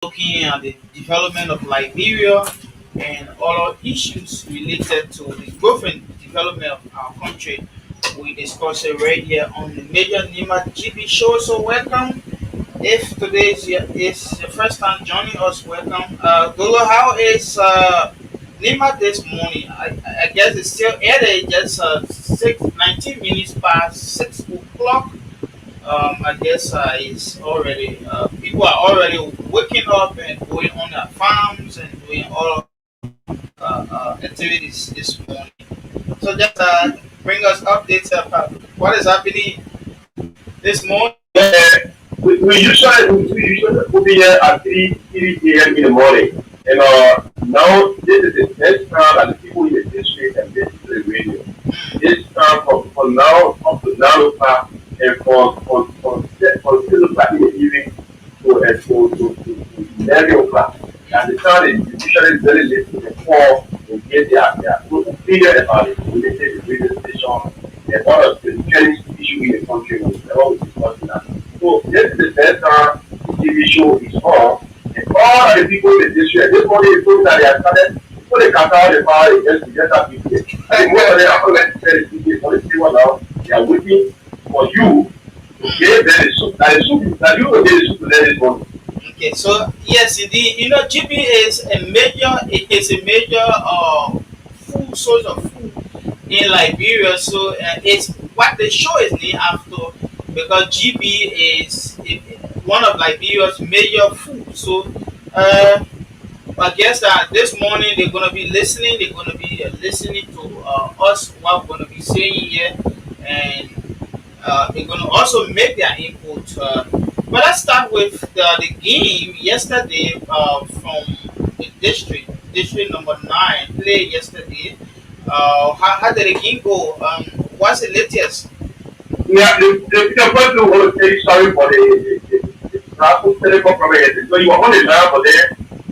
looking at the development of Liberia and all issues related to the growth and development of our country. We discuss it right here on the Major Nimba GB Show. So welcome. If today is your first time joining us, welcome. Golo, how is Nimba this morning? I guess it's still early, just 19 minutes past 6 o'clock. I guess it's already people are already waking up and going on their farms and doing all activities this morning. So just bring us updates about what is happening this morning. We usually will be here at 3 a.m. in the morning. And now this is the first time that the people in the district and listen to the radio. This time from now up to 9 o'clock and for 6 o'clock in the evening to 11 o'clock. And the time is usually very late before they get their opinion about it related to the radio station and one of the trending issue in the country was always discussing that. So this is the first time the TV show is on, and all the people in the district, this morning is something that they have started, before they can out the power, they just have people. And most of them are going to tell the people, for the people now, they are waiting for you to give them the soup. That you will get the soup to them this morning. Okay, so yes, indeed, GB is a major food source of food in Liberia. So it's what the show is named after because GB is one of Liberia's major food. So I guess that this morning they're gonna be listening. They're gonna be listening to us what we're gonna be saying here, and they're gonna also make their input. But let's start with the game yesterday from the district number 9 played yesterday. How did the game go? What's the latest? Yeah, the first thing I want to say sorry for the traffic telecom problem yesterday. So you were on the line, but then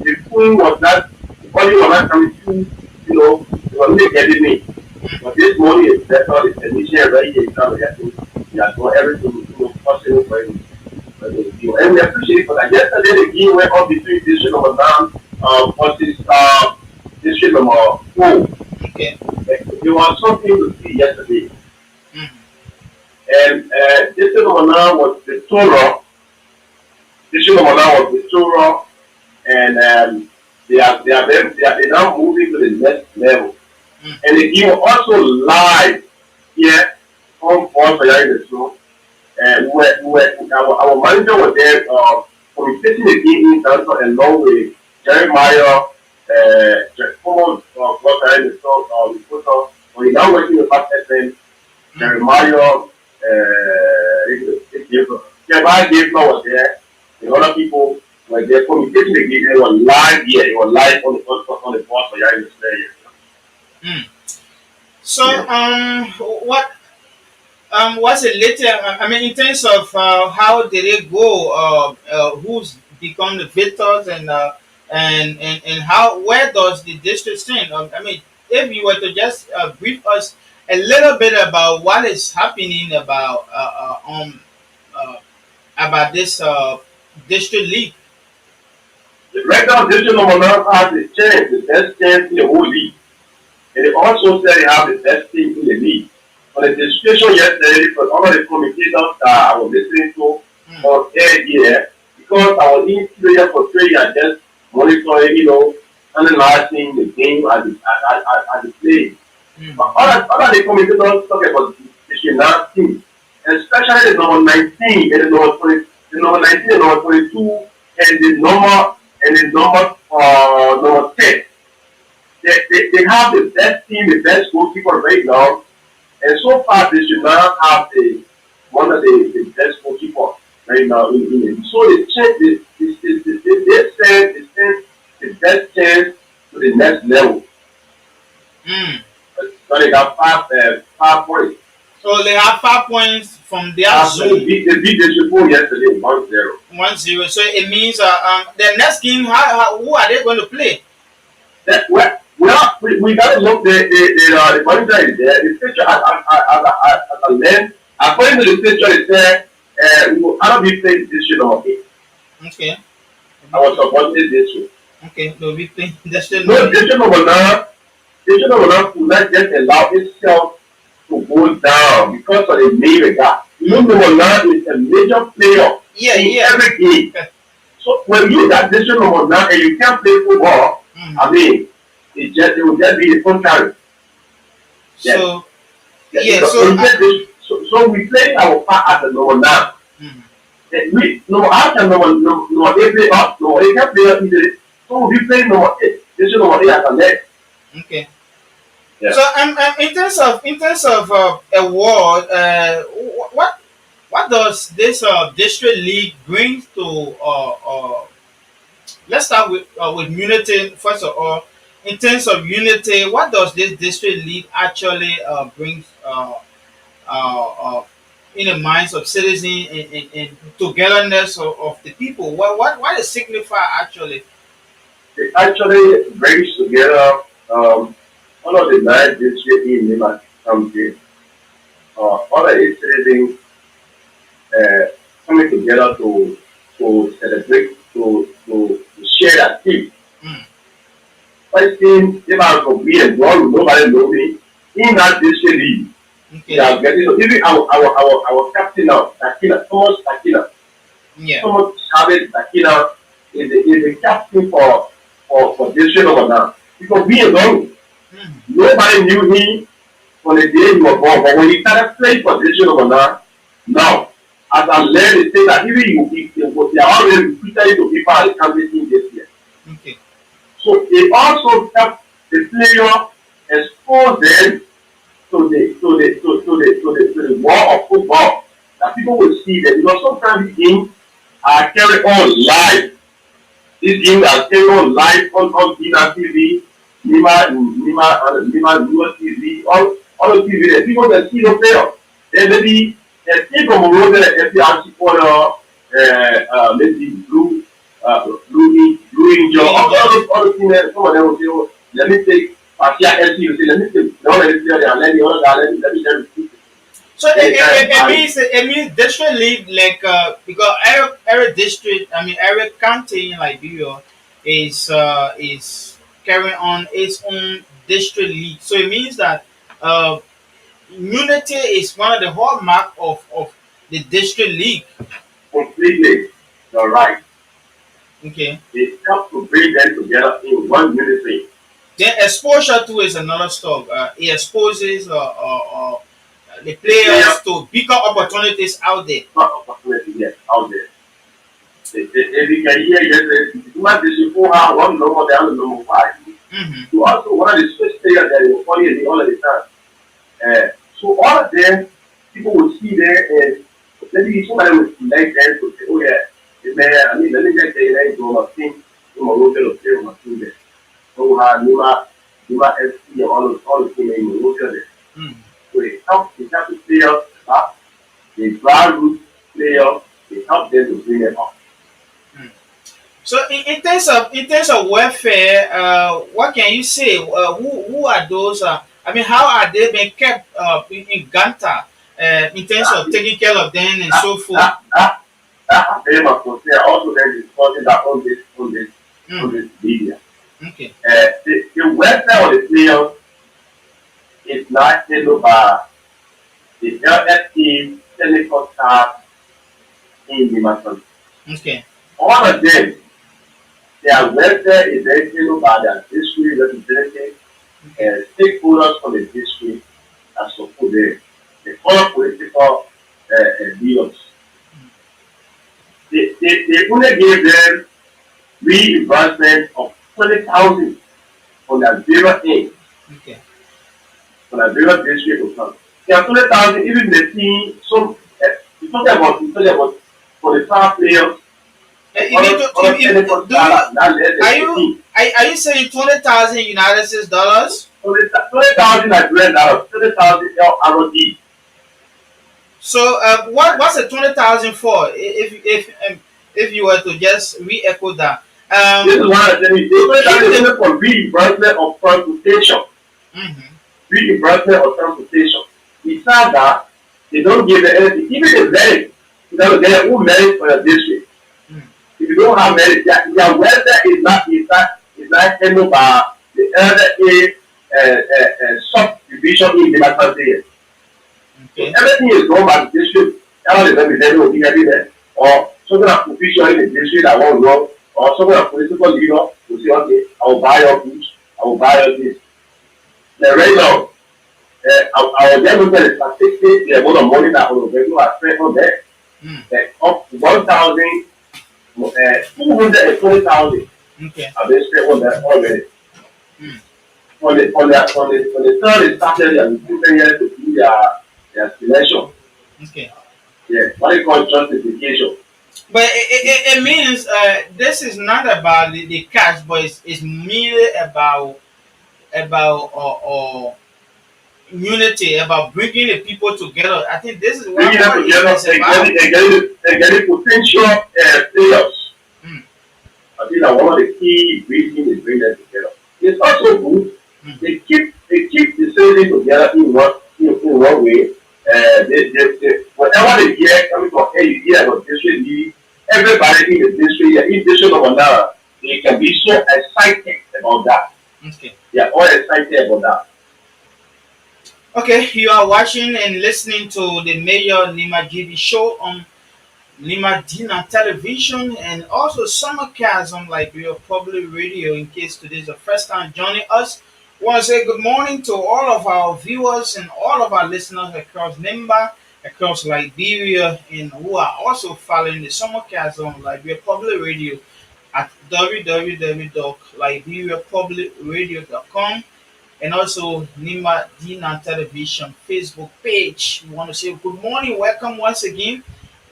the phone was not, the volume was not coming through, it was not getting me. But this morning it's better, it's technician right here, he has done everything possible for him. And we appreciate it for that. Yesterday the game went on between district number 9 versus district number 4. Okay. There was something to see yesterday. Mm. And district number 9 was the Torah. District number 9 was the Torah. And they now moving to the next level. Mm. And the game was also live here on for the show. And our manager was there communicating the game in terms of along with Jeremiah, former the reporter, but he's now working with Pastor FM, Jeremiah, Jeremiah Gabriel was there, and other people were there communicating the game. They were live here, they were live on the board for Yari Australia. Mm. So what's it later? I mean, in terms of how did it go? Who's become the victors and how where does the district stand? I mean, if you were to just brief us a little bit about what is happening about this district league. Right now, district number 9 has the best chance in the whole league. And they also said they have the best team in the league. On the discussion yesterday, because all of the commentators that I was listening to on air here, because I was in prayer for prayer, just monitoring, analyzing the game as the play. But all of the commentators talk about the Shinans team, especially the number 19 and the number 19 and number 22 and the number 10. They have the best team, the best goalkeeper right now. And so far, they should not have one of the best goalkeepers right now in it. So they send the best chance to the next level. Mm. So they got 5 points. So they have 5 points from their zone. They beat the Chicago yesterday 1-0. 1-0. So it means the next game, who are they going to play? We got to look. The manager is there. The picture as a lens. According to the picture, it said we will not be playing this year. Okay. I was supporting this district. Okay, no big thing. That's still No, no. district number nine could not just allow itself to go down because of the name gap. You know, number nine is a major player Yeah, in yeah. every game. So when you got district number nine and you can't play football, I Mhm. mean, it will just be a contrary. Yes. So Yeah, yeah, so, so we play our part as a number nine. mhm. We number eight and number eight play up, number eight can play up easily. So we play number eight. District number eight as a leg. Okay. Yeah. So in terms of award, what does this district league bring to let's start with unity first of all. In terms of unity, what does this district league actually bring in the minds of citizens and togetherness of the people? What does signify actually? It actually brings together one of the nine districts in Nimba County, all of the citizens uh, coming together to celebrate, to share that team. Mm, First thing, if I could be a one, nobody know me, in that district league, they okay. are getting, so even our captain now, Takina, Yeah. Thomas Chavez Takina is the captain for district number now. Because we alone, Mm, nobody knew him from the day he was born. But when he started playing for district number now, as I learned, they say that even they are already recruited to be part of the country team this year. okay. So they also help the player expose them to the war of football that people will see them because sometimes the games are carried on live. These games are carried on live on Dina TV, Nima TV, all the TV. The people that see the player, then maybe a team from Morocco, FPRC corner, maybe blue angel, Rangers. all the things that some of them will say, oh, let me take Patia LC, you say, let me take the other player, and let the other guy, let me. So Anytime, it means district league like because every district, I mean every county in Liberia is carrying on its own district league. So it means that uh, unity is one of the hallmark of the district league. completely, you're right. Okay. They help to bring them together in one unity. Then exposure to is another stuff. It exposes the The players player to bigger opportunities out there. not opportunity yet out there. They can hear yes, you might be for her one number, the other number five. Mm-hmm. You also one of the space players that is funny all of the time. So all of them, people will see there and maybe somebody will like them to say, oh yeah, man, I mean, let me just say that you must think, you must look at the player, must do that. So Nima FC and all the team in look at it. Mm-hmm. So it helps the players up, the grassroots players, it helps them to bring them up. So in terms of welfare, what can you say? Who are those? I mean, how are they being kept in Ganta in terms That of is taking care of them and that so forth? that that that very much consider also then discussing that on Mm, this media. okay. The welfare of the players is not handled by the LS team, technical staff in the match. Okay. All of them, their welfare is then handled by their district representatives Okay. and stakeholders from the district as support them. The other political leaders. They only gave them reimbursement of 20,000 on their zero aid, Okay. on their zero district account. They are 20,000, even the team, some, it's talking about for the star players, You need other, to. other technical Do you staff, not less are than you 18. are you saying 20,000 United States dollars? 20,000 Nigerian dollars, 20,000 LRD. So what's the 20,000 for? If you were to just re-echo that, This is why I said it. to keep 20,000 is the. only for reimbursement of transportation. Mhm. Reimbursement of transportation. Besides that, they don't give them anything. Even the medic, you know, they who medic for your district. Mm. The if you don't have money, their welfare is not handled by the elder A subdivision in the country. So Okay. everything is done by the district. That one is represented will be there. Or something like official in the district that won't go, or something like political leader will say, okay, I will buy your goods, I will buy your this. The right now, I was just looking at the statistics, the amount of money that will be spent on there. Mm. Up to 1,000, 220,000 Okay. have been spent on that already. Mm. On the third, they started their recruitment year to do their selection. Okay. Yeah, what they call justification. But it means this is not about the cash, but it's merely about unity, about bringing the people together. I think this is Bringing them what together it's and about. getting potential players. Mm. I think that one of the key reasons is bring them together. It's also good. Mm. They keep the saving together in one way. Whatever they hear coming from here, you hear about district lead, everybody in the district, in district of Manara, they can be so excited about that. Okay. They are all excited about that. Okay, you are watching and listening to the Mayor Nimba GB Show on Lima Dina Television and also simulcast on Liberia Public Radio. In case today is the first time joining us, I want to say good morning to all of our viewers and all of our listeners across Nimba, across Liberia, and who are also following the simulcast on Liberia Public Radio at www.liberiapublicradio.com and also Nima Dina Television Facebook page. We want to say good morning, welcome once again.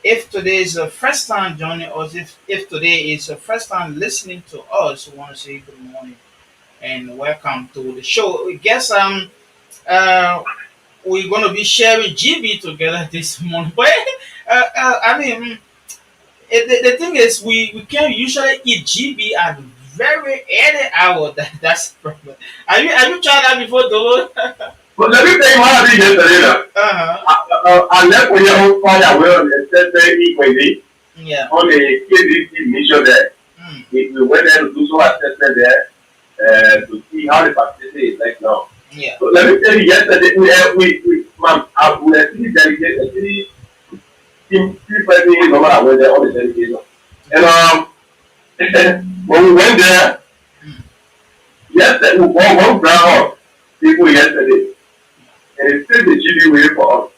If today is the first time joining us, if today is the first time listening to us, we want to say good morning and welcome to the show. I guess we're gonna be sharing GB together this morning. But I mean, the thing is, we can usually eat GB at very early hour. That's the problem. Have you tried that before, Dolo? But let me tell you what I did yesterday. Now. Uh-huh. I left with your father well on the Thursday evening Yeah. on the KDC mission there. Mm. We went there to do some assessment there to see how the facility is like now. Yeah. So let me tell you, yesterday we were three delegates, three presidents, number that went there, all the delegations. And when we went there, Mm. yesterday we bought one brown people yesterday, and they said the GB way for us.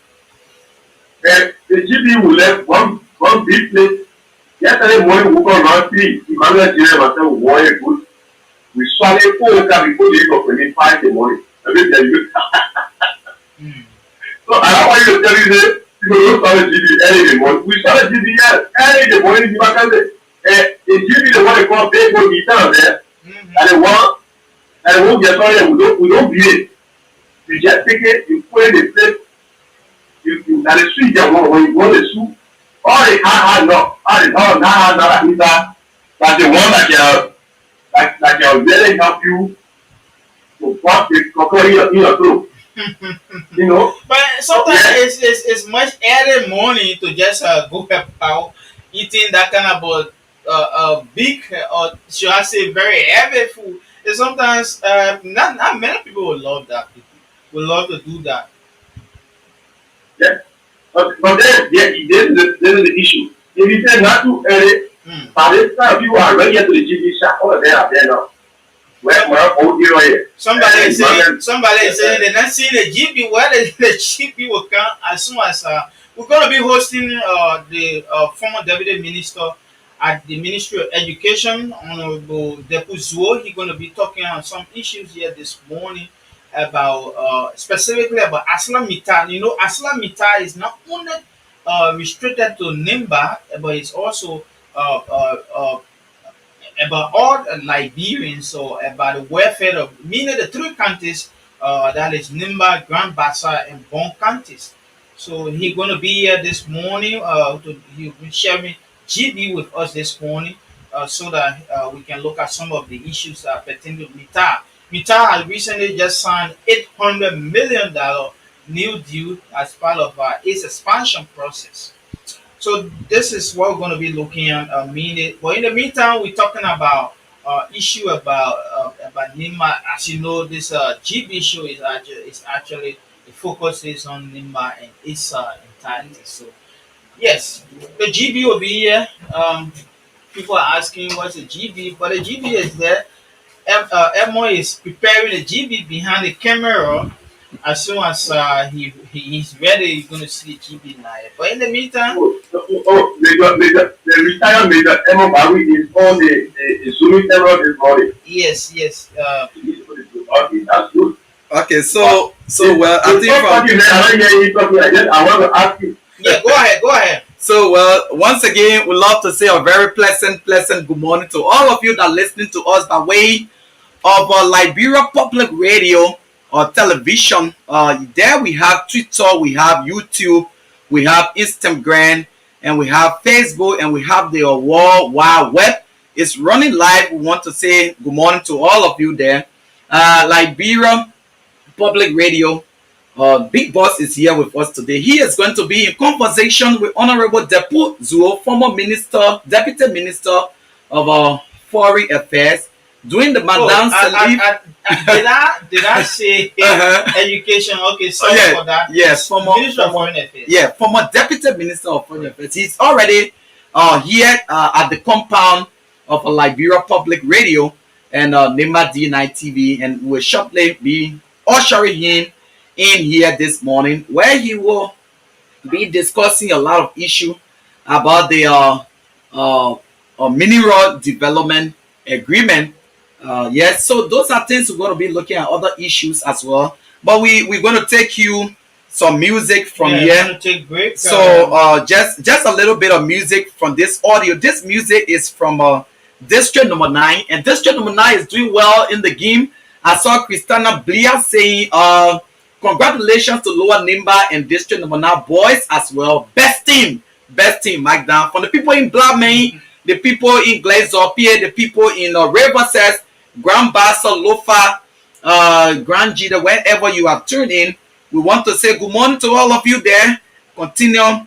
And the GB will left one big place. Yesterday morning we woke up around 3. Emmanuel Jire and myself we wore a good. We swallowed 4 before the 5 in the morning. I mean, tell you. Mm. So I don't want you to tell you this. People don't start GB early in the morning. We started GB early in the morning. You can say, the GB the one they call big one guitar there, Mm-hmm. and they won't get sorry. We don't behave. You just take it, you put it in the plate. You na the street there when you go to school. All the hard knock, all the hard knock that the one that can really help you to what the cocoa in your throat. You know? But sometimes Yeah. it's much early morning to just go about eating that kind of big or should I say very heavy food. And sometimes not many people will love that. People will love to do that. Yeah. But then this is the issue. If you say not too early, Mm. by this time you are ready to the GB shop. All of them are there now. Where old hero here. Somebody is saying they're not seeing the GP. Where the GP will come as soon as we're gonna be hosting the former deputy minister at the Ministry of Education, Honorable Depu Zuo. He's gonna be talking on some issues here this morning about specifically about Aslamita. You know, Aslamita is not only restricted to Nimba, but it's also uh, uh, uh, about all Liberians or about the welfare of meaning the 3 counties that is Nimba, Grand Bassa, and Bon counties. So he's gonna be here this morning. He'll be sharing GB with us this morning, so that we can look at some of the issues that pertain to Mita. Mita has recently just signed $800 million new deal as part of its expansion process. So this is what we're going to be looking at a minute. But in the meantime, we're talking about issue about Nimba. As you know, this GB show is actually the focus is on Nimba and its entirety. So yes, the GB will be here. People are asking what's a GB, but the GB is there. Emo is preparing the GB behind the camera. As soon as he's ready, you're gonna see the GB live. But in the meantime, The retired Major Emo Barry is on the Zooming camera this morning. yes, yes, Okay, that's good. Okay, but well, I The think first from talking that I don't hear you talking, I want to ask you. yeah, go ahead, go ahead. once again, we love to say a very pleasant good morning to all of you that are listening to us by way of Liberia Public Radio or television. There we have Twitter, we have YouTube, we have Instagram, and we have Facebook, and we have the World Wide Web. It's running live. We want to say good morning to all of you there. Liberia Public Radio. Big Boss is here with us today. He is going to be in conversation with Honorable Depo Zuo, former minister, deputy minister of Foreign Affairs, doing the Oh, Madame Salif. did I say Uh-huh. education? Okay, Oh sorry yeah, for that. yes, It's Ministry of Foreign Affairs. yeah, former deputy minister of foreign affairs. He's already here at the compound of Liberia Public Radio and Nimba D9 TV, and we'll shortly be ushering him in here this morning, where he will be discussing a lot of issue about the uh, mineral development agreement. Yes, so those are things we're going to be looking at, other issues as well. But we're going to take you some music from Yeah, here. gonna take break. So just a little bit of music from this audio. This music is from District Number 9, and District Number 9 is doing well in the game. I saw Christina Blia saying congratulations to Lower Nimba and District Number 9 boys as well. Best team, Mike Down. From the people in Blamey, the people in Glazopie, the people in Riverside, Grand Bassa, Lofa, Grand Jida, wherever you are tuned in. We want to say good morning to all of you there. Continue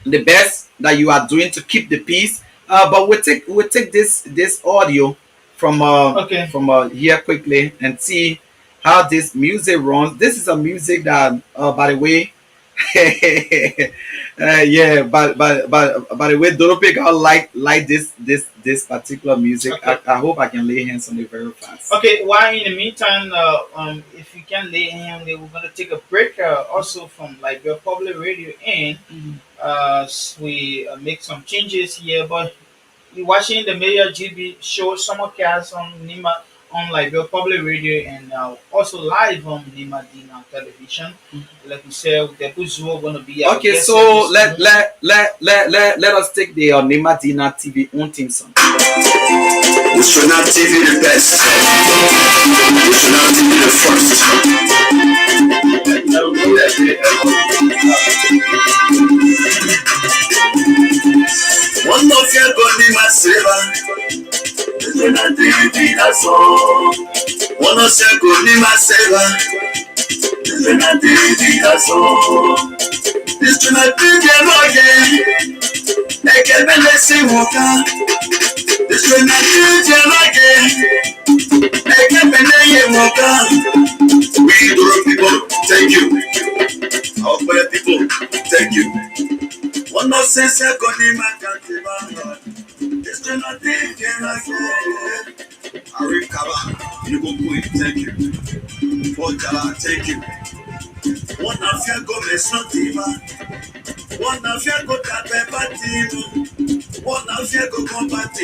the best that you are doing to keep the peace. But we'll take this audio okay. from here quickly and see how this music runs. This is a music that by the way yeah, but by the way, Dorope got like this particular music. Okay. I hope I can lay hands on it very fast. Okay, while in the meantime, if you can lay him, then we're gonna take a break. Also from like your public radio, and we make some changes here. But you're watching the Major GB Show simulcast on Nima on like your public radio and also live on Nima Dina television. Like we said, the Buzuo gonna be our Okay, guest so this let morning. let us take the Nimadina TV on team song. National TV the best. National TV the first. One of your God in my saver. National TV that's all. One of your God in my saver. National TV that's all. National TV again. Eke bele si woka. National TV again. Eke bele ye woka. We Doro people, thank you. Our prayer people, thank you. One more sense I got in my country. It's not thinking like it. I recover. You go quick, thank you. For Jala, thank you. One of your go is not even. One of your go that pepper team. One of your go combat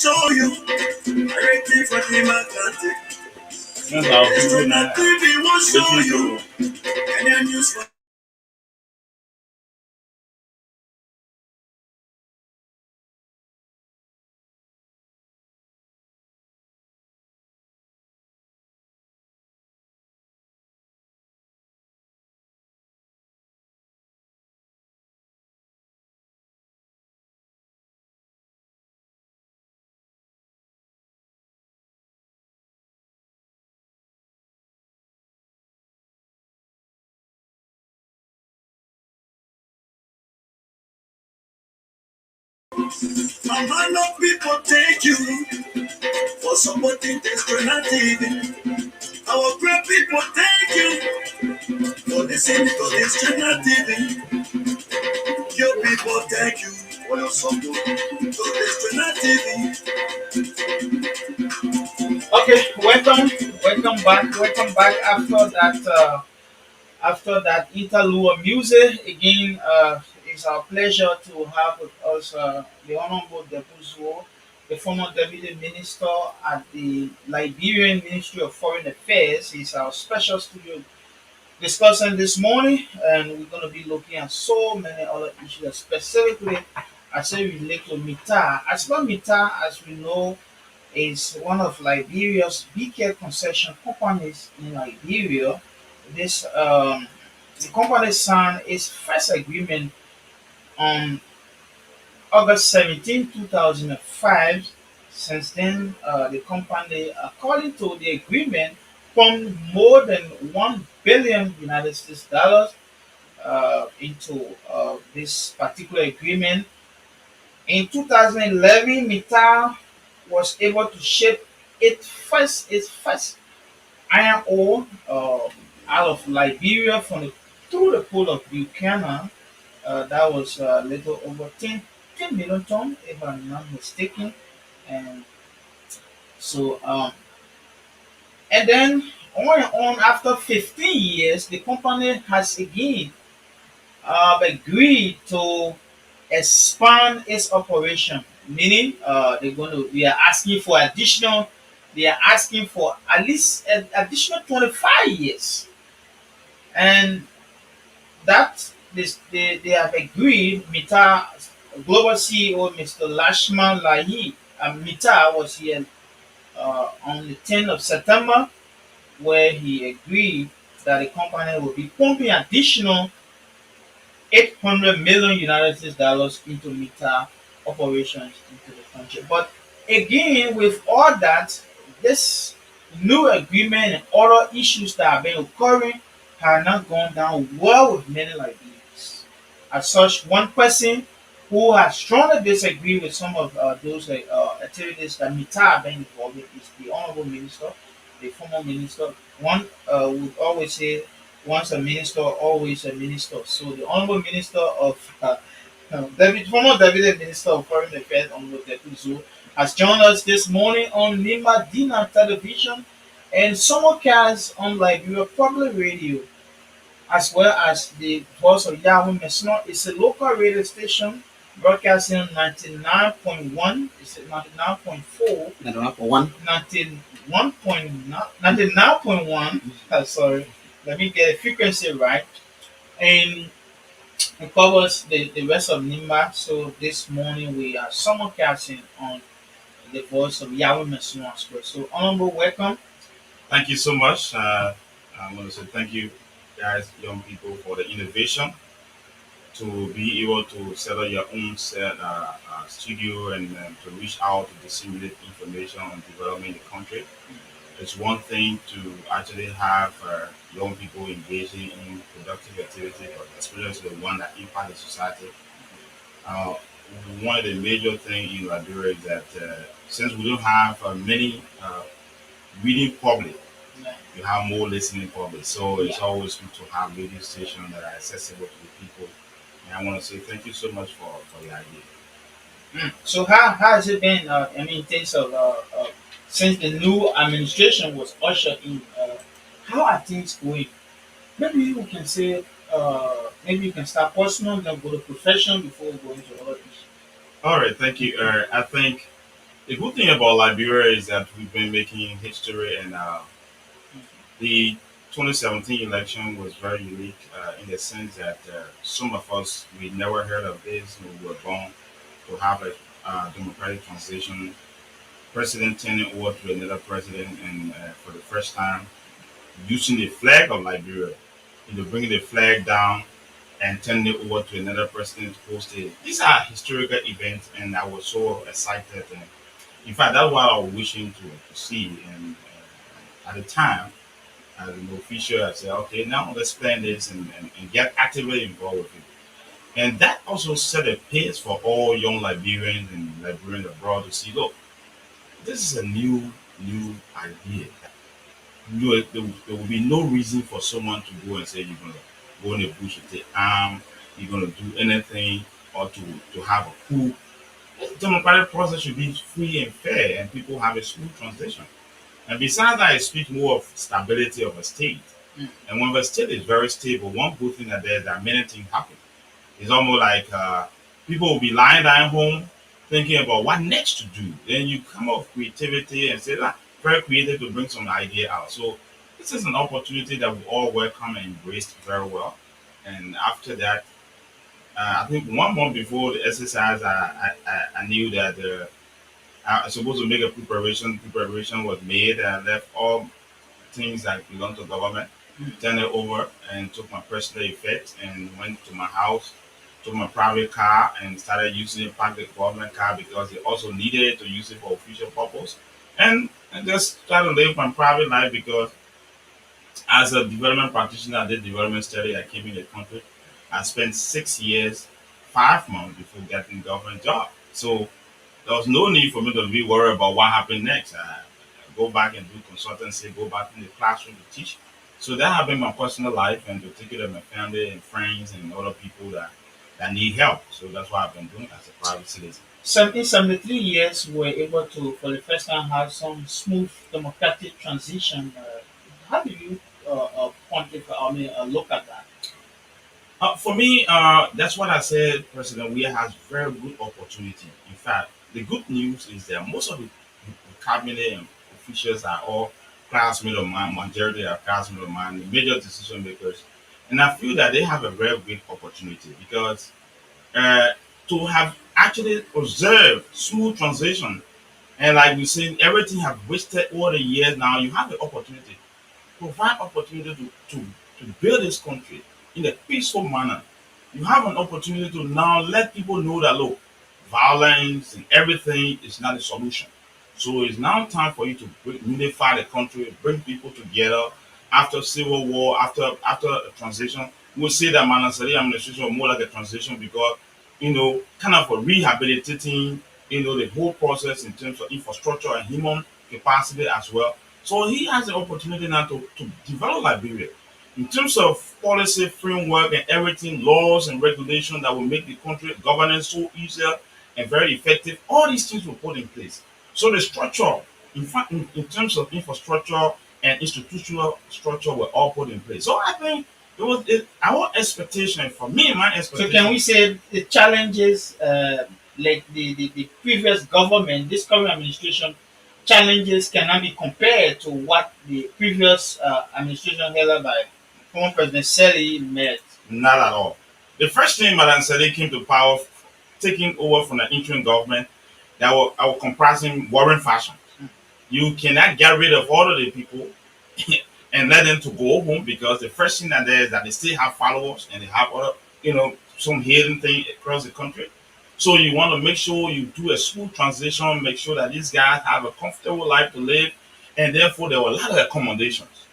show you. Directly from the market. Remember, our This people one now that TV will show waiting you. And then news for a man of people take you for somebody that's not TV. Our great people take you for the same because it's not TV. Your people thank you for your support. So this not TV. Okay, welcome back after that interlude of music. Again, it's our pleasure to have with us the Honorable Debuzo, the former Deputy Minister at the Liberian Ministry of Foreign Affairs. He's our special studio discussing this morning, and we're going to be looking at so many other issues, specifically as it relates to MITA. As well, MITA, as we know, is one of Liberia's biggest concession companies in Liberia. This the company signed its first agreement on August 17, 2005. Since then, the company, according to the agreement, pumped more than 1 billion United States dollars into this particular agreement. In 2011, Mittal was able to ship its first iron ore out of Liberia through the port of Buchanan. That was a little over 10 million tons, if I'm not mistaken. And so, and then on and on after 15 years, the company has again agreed to expand its operation. Meaning, they are asking for additional. They are asking for at least an additional 25 years, and that they have agreed. Mita global CEO Mr. Lashman Lahi Mita was here on the 10th of September, where he agreed that the company will be pumping additional 800 million United States dollars into Meta operations into the country. But again, with all that, this new agreement and other issues that have been occurring have not gone down well with many Liberians. As such, one person who has strongly disagreed with some of those activities that Mita have been involved in is the Honorable Minister, the former minister. One would always say, once a minister, always a minister. So the Honorable Minister of former Deputy Minister of Foreign Affairs, Honorable Deputy has joined us this morning on Nimba Dina Television and simulcast on Liberia Public Radio, as well as the Voice of Yahweh Mesno. It's a local radio station broadcasting 99.1, it's 99.4, One. 99.1, sorry, let me get the frequency right. And it covers the rest of Nimba. So this morning we are simulcasting on the Voice of Yahweh Mesno as well. So, Honorable, welcome. Thank you so much. I want to say thank you, guys, young people, for the innovation to be able to set up your own studio and to reach out to disseminate information on development in the country. It's one thing to actually have young people engaging in productive activity, but especially the one that impact the society. Uh, One of the major things in Liberia is that since we don't have many reading public, Yeah. you have more listening public. So it's Yeah. always good to have radio stations that are accessible to the people. And I want to say thank you so much for the idea. So how has it been? I mean, in terms of since the new administration was ushered in, how are things going? Maybe you can say, maybe you can start personal, then go to professional before we go into other issues. All right, thank you. I think The good thing about Liberia is that we've been making history, and the 2017 election was very unique in the sense that some of us we never heard of this. We were born to have a democratic transition, president turning over to another president, and for the first time using the flag of Liberia, bringing the flag down and turning it over to another president to host it. These are historical events, and I was so excited. And in fact, that's what I was wishing to see. And at the time, as an official, I said, okay, now let's plan this and get actively involved with it. And that also set a pace for all young Liberians and Liberians abroad to see, look, this is a new idea. There will be no reason for someone to go and say you're going to go in the bush with the arm, you're going to do anything, or to have a coup. The democratic process should be free and fair, and people have a smooth transition. And besides that, it speaks more of stability of a state. And when the state is very stable, one good thing that there is that many things happen. It's almost like people will be lying down home thinking about what next to do. Then you come up with creativity and say, "Ah, very creative to bring some idea out." So this is an opportunity that we all welcome and embraced very well. And after that, I think 1 month before the exercise, I knew that I was supposed to make a preparation. Preparation was made, and I left all things that belong to government, turned it over, and took my personal effects and went to my house, took my private car, and started using it, parked the government car because they also needed it to use it for official purpose, and just try to live my private life because as a development practitioner, I did development study. I came in the country. I spent 6 years, 5 months before getting government job. So there was no need for me to be worried about what happened next. I go back and do consultancy, go back in the classroom to teach. So that has been my personal life and to take care of my family and friends and other people that need help. So that's what I've been doing as a private citizen. In 73 years, we were able to, for the first time, have some smooth democratic transition. How do you quantify, look at that? For me, that's what I said, President Weah has very good opportunity. In fact, the good news is that most of the cabinet and officials are all classmates of mine, majority are classmates of mine, the major decision makers. And I feel that they have a very great opportunity because uh, to have actually observed smooth transition and like we said, everything have wasted all the years now, you have the opportunity provide opportunity to build this country in a peaceful manner. You have an opportunity to now let people know that look, violence and everything is not a solution. So it's now time for you to unify the country, bring people together after civil war, after a transition. We'll say that Manasari administration was more like a transition because kind of a rehabilitating, the whole process in terms of infrastructure and human capacity as well. So he has the opportunity now to develop Liberia in terms of policy framework and everything, laws and regulation that will make the country governance so easier and very effective. All these things were put in place. So the structure, in fact, in terms of infrastructure and institutional structure, were all put in place. So I think our expectation, for me, my So can expectation. we say the challenges, like the previous government, this current administration, challenges cannot be compared to what the previous administration held by former President Seli met? Not at all. The first thing Madam Saleh came to power, taking over from the interim government, that were comprising warring factions. You cannot get rid of all of the people and let them to go home because the first thing that there is that they still have followers and they have other, some hidden thing across the country. So you want to make sure you do a smooth transition, make sure that these guys have a comfortable life to live, and therefore there were a lot of accommodations.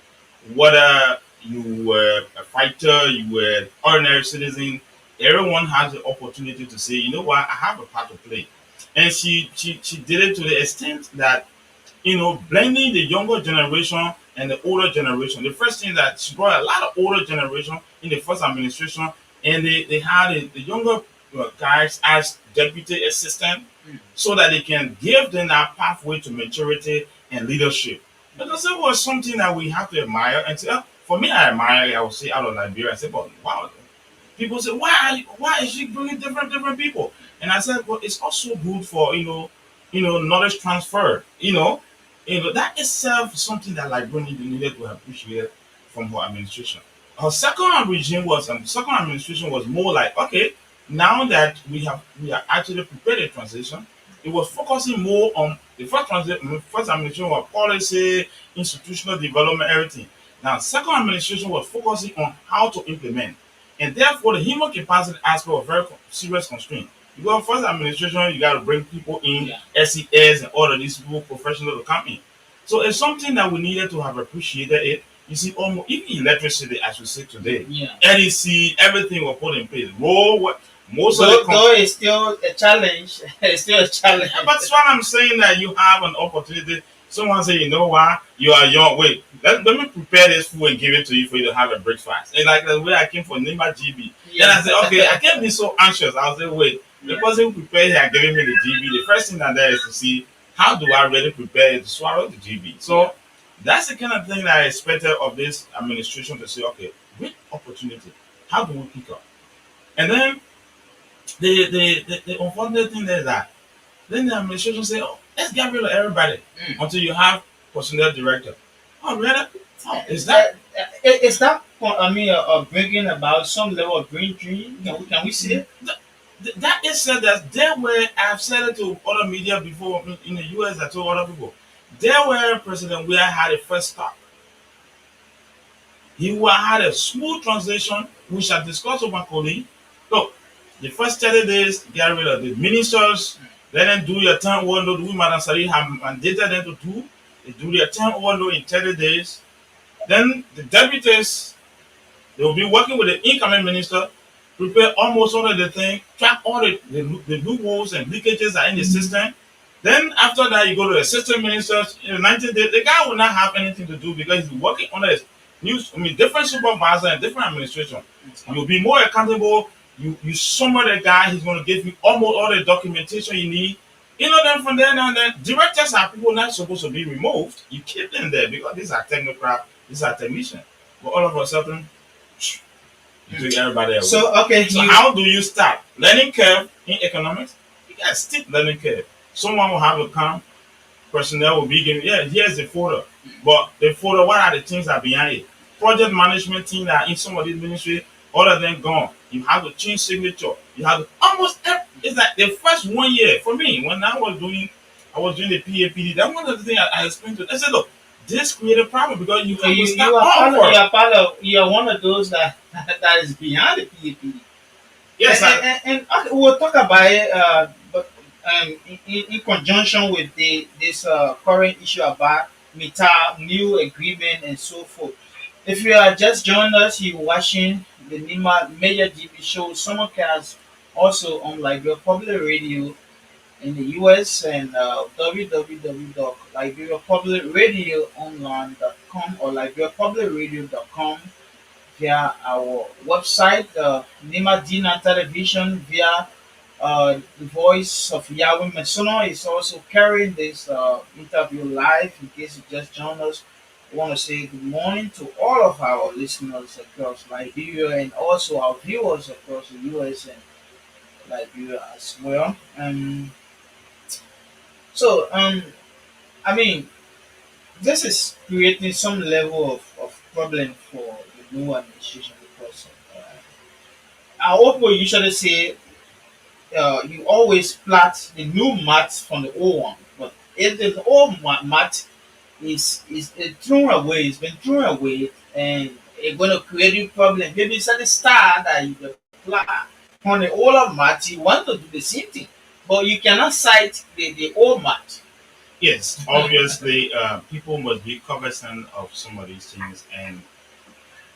Whether you were a fighter, you were an ordinary citizen, everyone has the opportunity to say, you know what, I have a part to play. And she did it to the extent that blending the younger generation and the older generation. The first thing that she brought a lot of older generation in the first administration, and they had the younger guys as deputy assistant so that they can give them that pathway to maturity and leadership. Because it was something that we have to admire and say, for me, I admire, I would say, out of Liberia, I say, but wow, people say, why is she bringing different people? And I said, well, it's also good for knowledge transfer. That itself is something that librarian needed to appreciate from her administration. Her second administration was more like, okay, now that we are actually prepared a transition, it was focusing more on the first administration was policy, institutional development, everything. Now, second administration was focusing on how to implement, and therefore the human capacity aspect was very serious constraint. Because first administration, you got to bring people in, Yeah. SES and all of these people, professionals to come in. So it's something that we needed to have appreciated it. You see, almost even electricity, as we say today, Yeah. NEC, everything was put in place. Most of Though it's still a challenge, it's still a challenge. yeah, but that's what I'm saying, that you have an opportunity. Someone say, you know what, you are young. Wait, let me prepare this food and give it to you for you to have a breakfast. And like the way I came for Nimba GB. Then I said, okay, I can't be so anxious. I'll say, wait, the person who prepared here giving me the GB, the first thing that there is to see how do I really prepare to swallow the GB. So that's the kind of thing that I expected of this administration to say, okay, great opportunity. How do we pick up? And then the unfortunate thing is that then the administration say, "Oh, let's get rid of everybody until you have personnel director." Oh, really? Oh, is that? Is that I mean bringing about some level of green dream? Can we see it? That is said that there were. I've said it to other media before in the US. I told other people there where President Weah had a first stop. Had a smooth transition, which I discussed with my colleague. Look, the first 30 days, get rid of the ministers, let them do your term overload. We, Madam Sari, have mandated them to do. They do their term overload in 30 days. Then the deputies, they will be working with the incoming minister, prepare almost all of the thing, track all the loopholes and leakages that are in the system. Then after that, you go to the assistant ministers. In 90 days, the guy will not have anything to do because he's working under his different supervisor and different administration. You'll be more accountable. You summon the guy, he's going to give you almost all the documentation you need. Then from there and then, directors are people not supposed to be removed. You keep them there because these are technocrats, these are technicians. But all of a sudden, you take everybody away. So how do you start? Learning curve in economics? You got a steep learning curve. Someone will have a come, personnel will be given, yeah, here's the folder. But the folder, what are the things that are behind it? Project management team that are in some of these ministry, all of them gone. You have to change signature. You have to it's like the first 1 year for me when I was doing the PAPD. That one of the things I explained to them. I said, look, this created a problem because you have to start over. You are one of those that that is beyond the PAPD. Yes, and okay, we'll talk about it, but in conjunction with this current issue about MITA, new agreement, and so forth. If you are just joining us, you're watching the Nimba Major GB Show simulcast also on Liberia Public Radio in the US and www.liberiapublicradioonline.com or liberiapublicradio.com via our website, Nima Dina Television via the voice of Yahweh Mesono is also carrying this interview live. In case you just joined us, I want to say good morning to all of our listeners across Liberia and also our viewers across the US and Liberia as well. So, I mean, this is creating some level of problem for the new administration because our people usually say you always plot the new mat from the old one. But if the old mat is thrown away, it's been thrown away, and it's going to create you problem. Maybe it's at the start that you apply on the older mat, you want to do the same thing, but you cannot cite the old mat. Yes, obviously, people must be cognizant of some of these things, and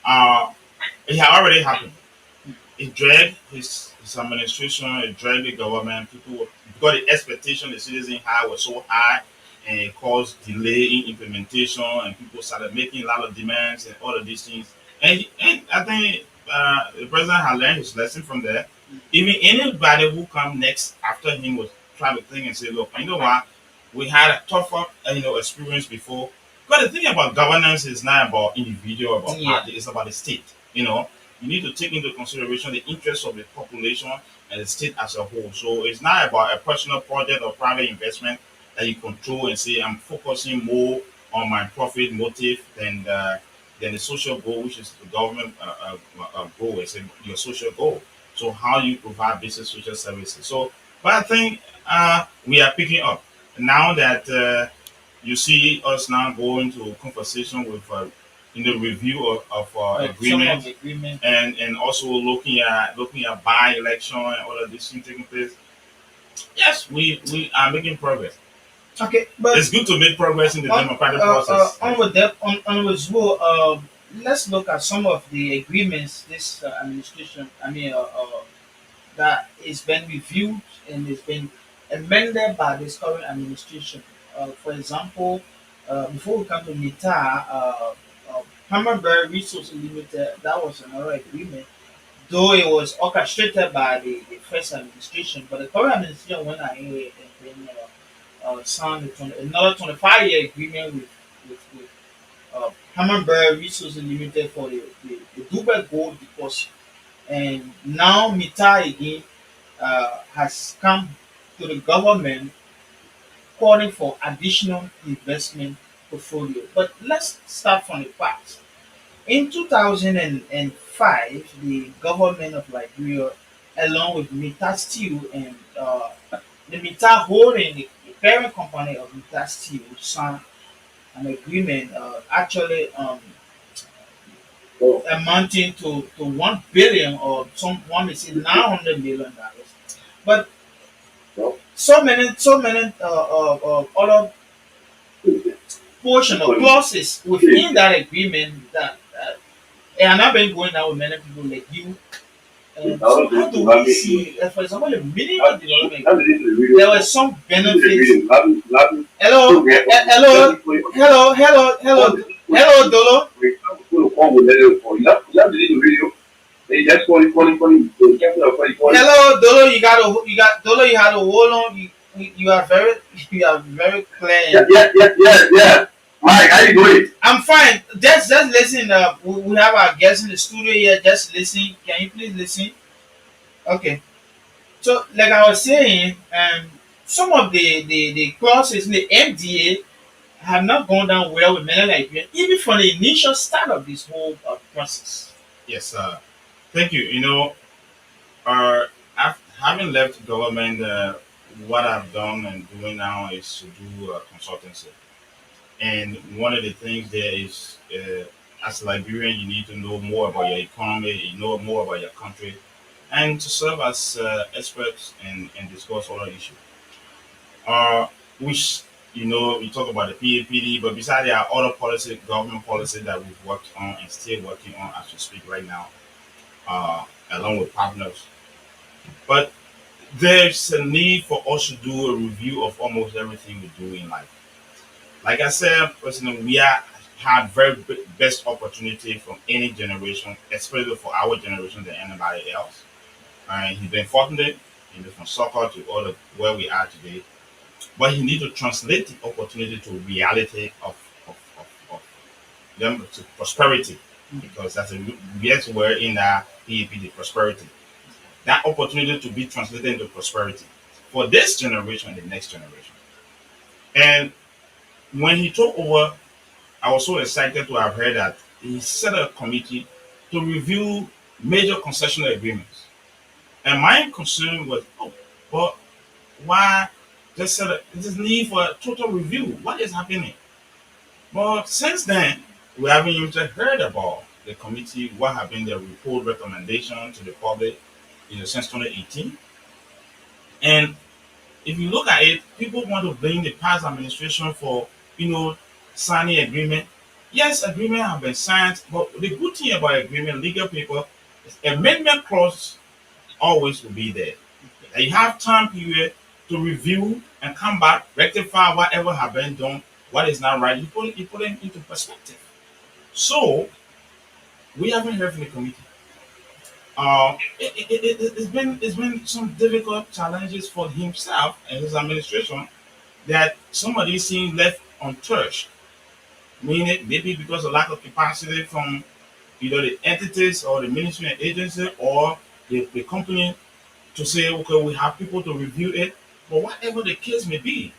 uh, it had already happened. It dragged his administration, it dragged the government. Because the expectation the citizen had was so high, and it caused delay in implementation, and people started making a lot of demands and all of these things. And I think the president had learned his lesson from there. Even anybody who come next after him was trying to think and say, look, you know what, we had a tougher experience before. But the thing about governance is not about individual, about party, it's about the state. you need to take into consideration the interests of the population and the state as a whole. So it's not about a personal project or private investment that you control and say, I'm focusing more on my profit motive than the social goal, which is the government goal. It's your social goal. So how you provide basic social services. So, but I think we are picking up now that you see us now going to conversation with in the review of some of agreements the agreement. and also looking at by election and all of these things taking place. Yes, we are making progress. Okay, but It's good to make progress in the democratic process. on with that, on with well, let's look at some of the agreements this administration, that is been reviewed and has been amended by this current administration. For example, before we come to NITA, Hammerberg Resources Limited, that was another agreement, though it was orchestrated by the first administration, but the current administration went ahead and then signed another 25-year agreement with Hammerberg Resources Limited for the Dubai gold deposit. And now Mita again has come to the government calling for additional investment portfolio. But let's start from the past. In 2005, the government of Liberia, along with Mita Steel and the Mita Holding, the parent company of Mita Steel, signed an agreement actually amounting to 1 billion or one may say $900 million. But so many other portion or clauses within that agreement that and I've been going out with many people like you. So how do we see, for example, the minimum development? There were some benefits. Hello, hello, hello, hello, hello, hello, Dolo. Hello, Dolo. You got Dolo. You had to hold on. You are very, you are very Yeah, clear. yeah, yeah, yeah, yeah. Mike, how you doing? I'm fine. Just listen. We have our guests in the studio here. Just listen. Can you please listen? Okay. So, like I was saying, some of the clauses in the MDA have not gone down well with many Nigerians, even from the initial start of this whole process. Yes, thank you. Having left government, what I've done and doing now is to do consultancy. And one of the things there is, as a Liberian, you need to know more about your economy, you know more about your country, and to serve as experts and discuss other issues. Which you talk about the PAPD, but besides there are other policy, government policy that we've worked on and still working on as we speak right now, along with partners. But there's a need for us to do a review of almost everything we do in life. Like I said, personally, we are had very best opportunity from any generation, especially for our generation than anybody else. And he's been fortunate, from soccer to all the where we are today. But he need to translate the opportunity to reality of them to prosperity, because that's a yes word in the PAPD prosperity. That opportunity to be translated into prosperity for this generation and the next generation. And when he took over, I was so excited to have heard that he set a committee to review major concessional agreements. And my concern was, oh, but why just set this need for a total review? What is happening? But since then, we haven't even heard about the committee, what have been their report recommendation to the public since 2018. And if you look at it, people want to blame the past administration for, signing agreement. Yes, agreement have been signed, but the good thing about agreement, legal paper, is amendment clause always will be there. And you have time period to review and come back, rectify whatever have been done, what is not right. You put it into perspective. So we haven't heard from the committee. It's been some difficult challenges for himself and his administration that some of these things left untouched. Meaning maybe because of lack of capacity from either the entities or the ministry and agency or the company to say, okay, we have people to review it. But whatever the case may be,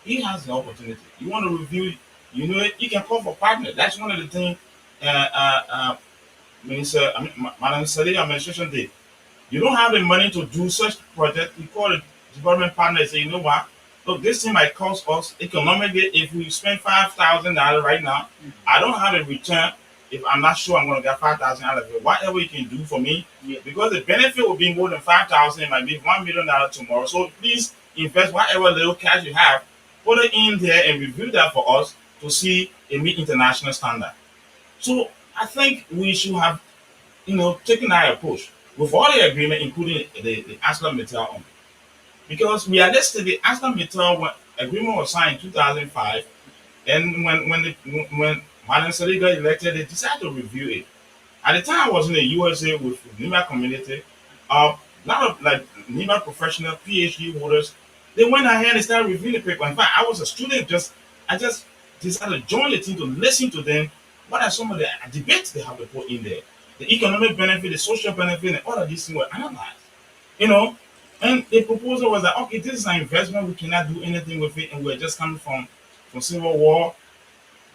he has the opportunity. You want to review, you know it, you can call for partner. That's one of the things Minister, Madam Sadi administration did. You don't have the money to do such project. You call the development partner and say, you know what? Look, this thing might cost us economically if we spend $5,000 right now. I don't have a return if I'm not sure I'm going to get 5,000 out of it. Whatever you can do for me, Yeah. because the benefit will be more than 5,000. It might be $1 million tomorrow. So please invest whatever little cash you have, put it in there and review that for us to see it meet international standard. So I think we should have, taken our approach with all the agreement, including the Aslam Mittal on. Because realistically, the Aslam Mittal agreement was signed in 2005, and when Madam Sali got elected, they decided to review it. At the time, I was in the USA with Nimba community. A lot of like Nimba professional PhD holders, they went ahead and started reviewing the paper. In fact, I was a student. I just decided to join the team to listen to them. What are some of the debates they have to put in there? The economic benefit, the social benefit, and all of these things were analyzed. You know, and the proposal was that okay, this is an investment. We cannot do anything with it, and we're just coming from civil war.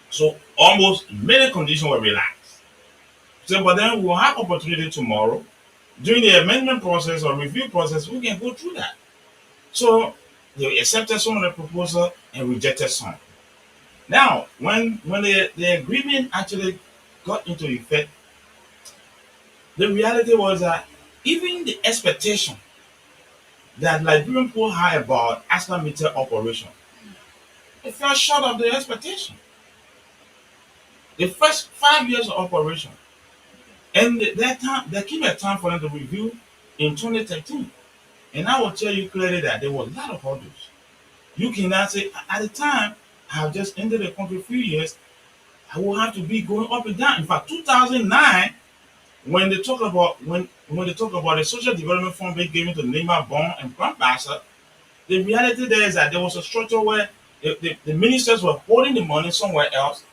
So almost many conditions were relaxed. So, but then we'll have opportunity tomorrow during the amendment process or review process. We can go through that. So they accepted some of the proposal and rejected some. Now, when the agreement actually got into effect, the reality was that even the expectation that Liberian people had about Aslam meter operation, it fell short of the expectation. The first 5 years of operation, and that time there came a time for them to review in 2013. And I will tell you clearly that there were a lot of hurdles. You cannot say at the time I have just entered the country a few years, I will have to be going up and down. In fact, 2009, when they talk about the social development fund being given to Nimba Bond and Grand Bassa, the reality there is that there was a structure where the ministers were holding the money somewhere else,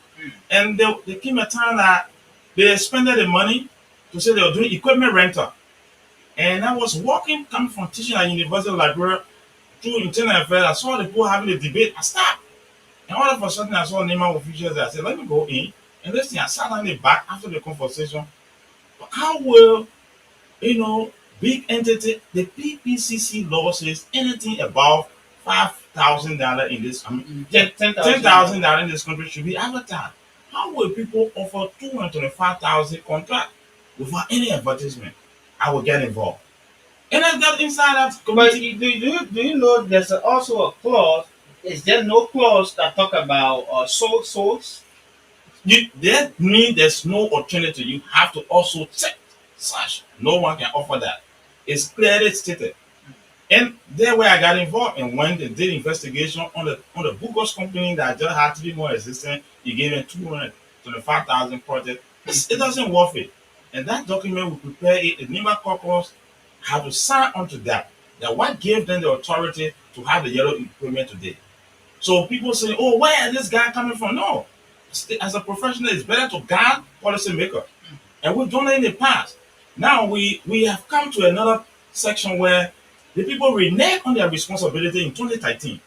and there came a time that they expended the money to say they were doing equipment rental. And I was walking, coming from teaching at University of Liberia through internal affairs. I saw the people having a debate. I stopped. And all of a sudden, I saw Nema officials. I said, let me go in. And listen, I sat on the back after the conversation. But how will, big entity, the PPCC law says anything above $5,000 in this, $10,000 in this country should be advertised. How will people offer 225,000 contract without any advertisement? I will get involved. And I got inside that But committee. do you know there's also a clause? Is there no clause that talk about sole source? That means there's no alternative. You have to also check such. No one can offer that. It's clearly stated. And there where I got involved, and when they did investigation on the bogus company that just had 3 more existing, you gave them 225,000 project. It doesn't worth it. And that document we prepare it, the NIMA caucus have to sign onto that. That what gave them the authority to have the yellow equipment today. So people say, oh, where is this guy coming from? No. As a professional, it's better to guide policymaker. And we've done it in the past. Now we have come to another section where the people renege on their responsibility in 2013.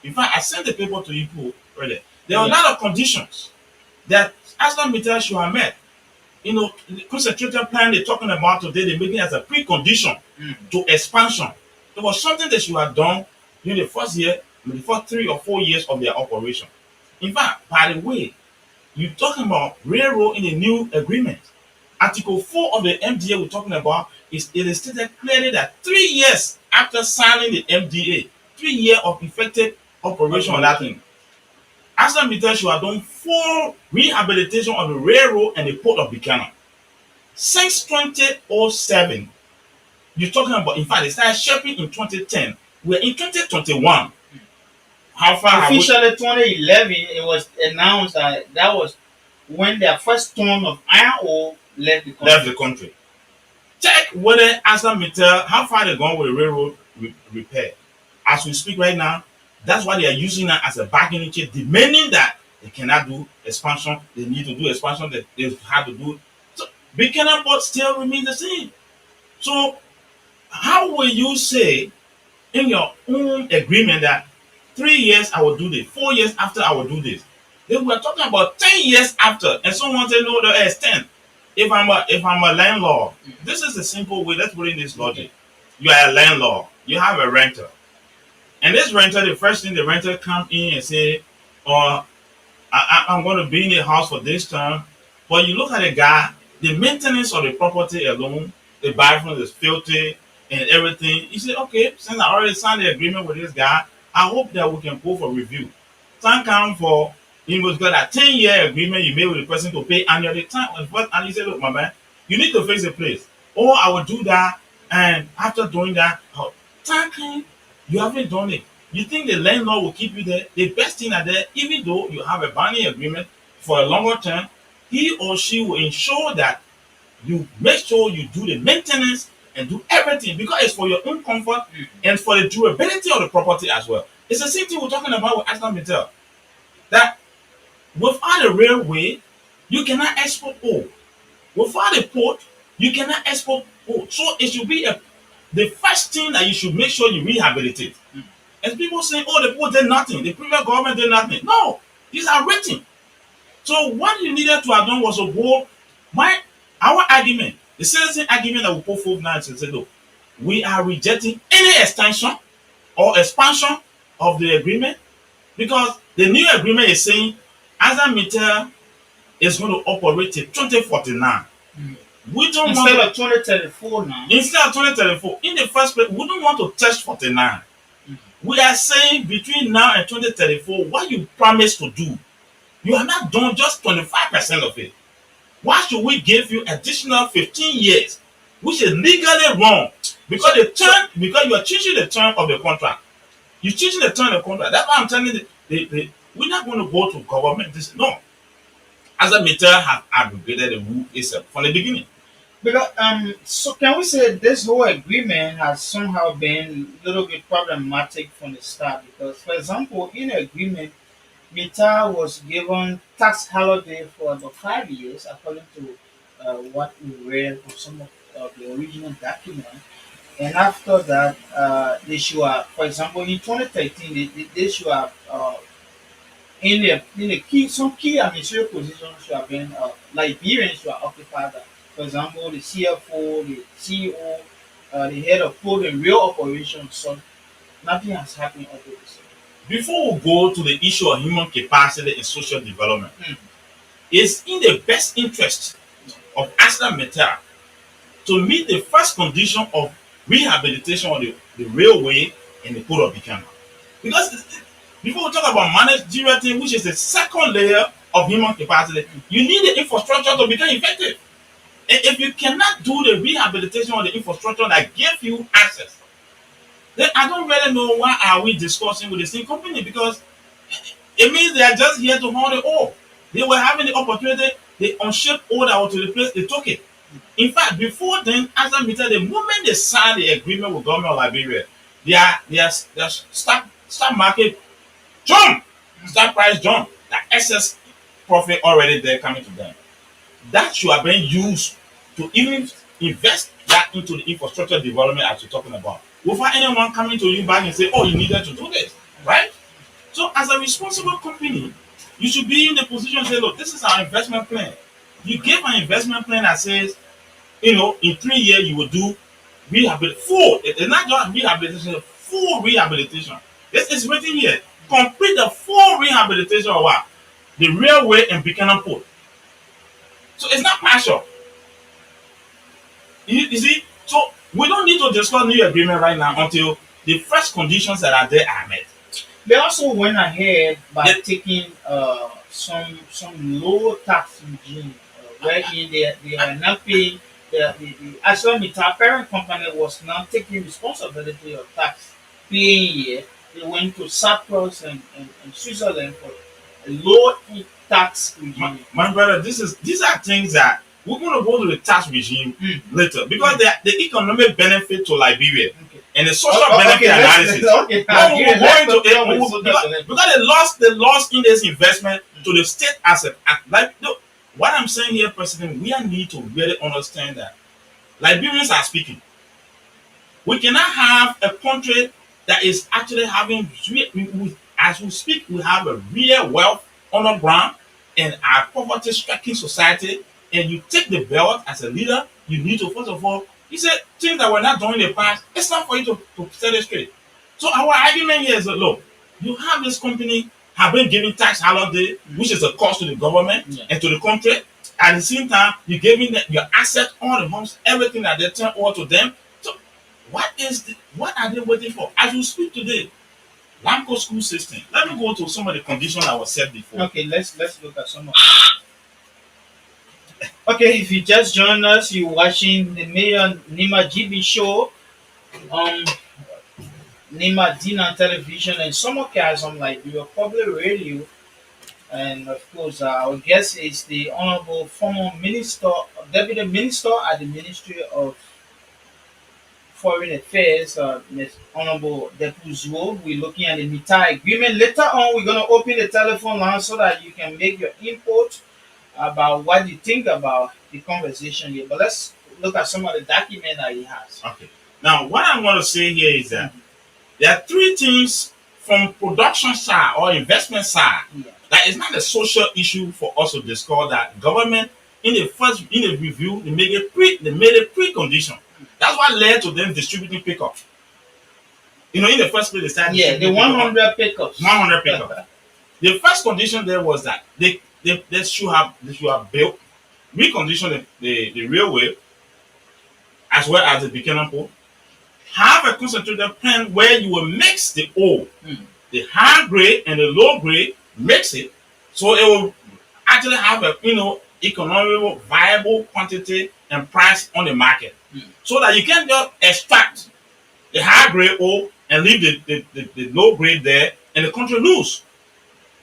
In fact, I sent the paper to you people earlier. There are a lot of conditions that Aslam Mittal should have met. The concentrated plan they're talking about today, they're making as a precondition to expansion. It was something they should have done during the first year, the first 3 or 4 years of their operation. In fact, by the way, you're talking about railroad in the new agreement. Article 4 of the MDA we're talking about it is stated clearly that 3 years after signing the MDA, 3 years of effective operation on that thing, Aslam Mittal should have done full rehabilitation of the railroad and the port of Buchanan. Since 2007, you're talking about, in fact, they started shipping in 2010. We're in 2021. How far have we? Officially, 2011, it was announced that was when their first ton of iron ore left the country. Left the country. Check whether Aslam Mittal, how far they gone with the railroad repair. As we speak right now, that's why they are using that as a bargaining chip, demanding that they cannot do expansion. They need to do expansion. They have to do. So Buchanan Port still remains the same. So how will you say in your own agreement that 3 years I will do this, 4 years after I will do this? Then we are talking about 10 years after, and someone say no, the is 10. If I'm a landlord, this is the simple way. Let's put in this logic. You are a landlord, you have a renter, and this renter, the first thing the renter come in and say, "Oh, I'm going to be in the house for this term." But you look at the guy, the maintenance of the property alone, the bathroom is filthy and everything. You say, okay, since I already signed the agreement with this guy, I hope that we can go for review. Time come for you must got a 10-year agreement you made with the person to pay annually. Time and you say, look, my man, you need to fix the place. Or I will do that, and after doing that, time came, you haven't done it. You think the landlord will keep you there? The best thing are there, even though you have a binding agreement for a longer term, he or she will ensure that you make sure you do the maintenance and do everything because it's for your own comfort and for the durability of the property as well. It's the same thing we're talking about with Aston Metal. That without a railway, you cannot export ore. Without a port, you cannot export ore. So it should be the first thing that you should make sure you rehabilitate. And people say, oh, the port did nothing, the previous government did nothing. No, these are written. So what you needed to have done was to go, our argument, the citizen argument that we put forth now is to say, look, we are rejecting any extension or expansion of the agreement because the new agreement is saying Azameter is going to operate till 2049. We don't Instead want of 2034 now. instead of 2034. In the first place, we don't want to touch 49. We are saying between now and 2034, what you promised to do, you have not done just 25% of it. Why should we give you additional 15 years, which is legally wrong? Because because you are changing the term of the contract. You're changing the term of the contract. That's why I'm telling you, we're not going to go to government. No. As a matter have abrogated the rule itself from the beginning. Because so can we say this whole agreement has somehow been a little bit problematic from the start? Because, for example, in the agreement, Mita was given tax holiday for about 5 years, according to what we read from some of the original document. And after that, they should have, for example, in 2013, they should have in the key some key administrative positions should have been Liberians should have occupied that. For example, the CFO, the CEO, the head of code and real operations. So nothing has happened over this. Before we go to the issue of human capacity and social development, it's in the best interest of Asda Metal to meet the first condition of rehabilitation of the railway and the port of Buchanan. Because before we talk about managerial thing, which is the second layer of human capacity, you need the infrastructure to become effective. And if you cannot do the rehabilitation of the infrastructure that gives you access, then I don't really know why are we discussing with the same company because it means they are just here to hold the ore. They were having the opportunity, the unshaped ore that was to replace, they took it. In fact, before then, as I meter, the moment they signed the agreement with government of Liberia, their stock market jump, stock price jump, the excess profit already there coming to them. That should have been used to even invest that into the infrastructure development as you're talking about. Without anyone coming to you back and say, oh, you needed to do this, right? So as a responsible company, you should be in the position to say, look, this is our investment plan. You give an investment plan that says, in 3 years you will do rehabilitation, full, it's not just rehabilitation, full rehabilitation. This is written here. Complete the full rehabilitation of what? The railway and Buchanan Port. So it's not partial. You see, so we don't need to discuss new agreement right now until the first conditions that are there are met. They also went ahead by taking some low tax regime wherein they are not paying the actual Mita parent company was not taking responsibility of tax paying here. They went to Cyprus and Switzerland for a low tax regime. My brother, these are things that we're going to go to the tax regime later because the economic benefit to Liberia and the social benefit analysis. Because they lost in this investment to the state asset. Like, what I'm saying here, President, we need to really understand that Liberians are speaking. We cannot have a country that is actually having, as we speak, we have a real wealth on the ground in our poverty stricken society. And you take the belt as a leader, you need to, first of all, you said things that were not done in the past, it's not for you to set it straight. So our argument here is that, look, you have this company have been giving tax holiday, which is a cost to the government and to the country. At the same time, you're giving them your asset, all the homes, everything that they turn over to them. So what are they waiting for? As we speak today, Lamco school system. Let me go to some of the conditions that was said before. Okay, let's look at some of them. Okay, if you just joined us, you're watching the Mayor Nimba GB Show on Nimba Dina Television and simulcast on Liberia Public Radio. And of course, our guest is the Honorable former Minister, Deputy Minister at the Ministry of Foreign Affairs, Ms. Honorable Depuzuo. We're looking at the MITA agreement. Later on, we're going to open the telephone line so that you can make your input about what you think about the conversation here. But let's look at some of the document that he has. Okay. Now, what I'm going to say here is that there are three things from production side or investment side that is not a social issue for us to discuss. That government in the review they made a precondition. That's what led to them distributing pickup. In the first place they started the 100 pickups. 100 pickup. The first condition there was that they should have built, reconditioned the railway as well as the beginning port. Have a concentrated plant where you will mix the ore, the high grade and the low grade, mix it, so it will actually have a economical, viable quantity and price on the market, so that you can just extract the high grade ore and leave the low grade there, and the country lose.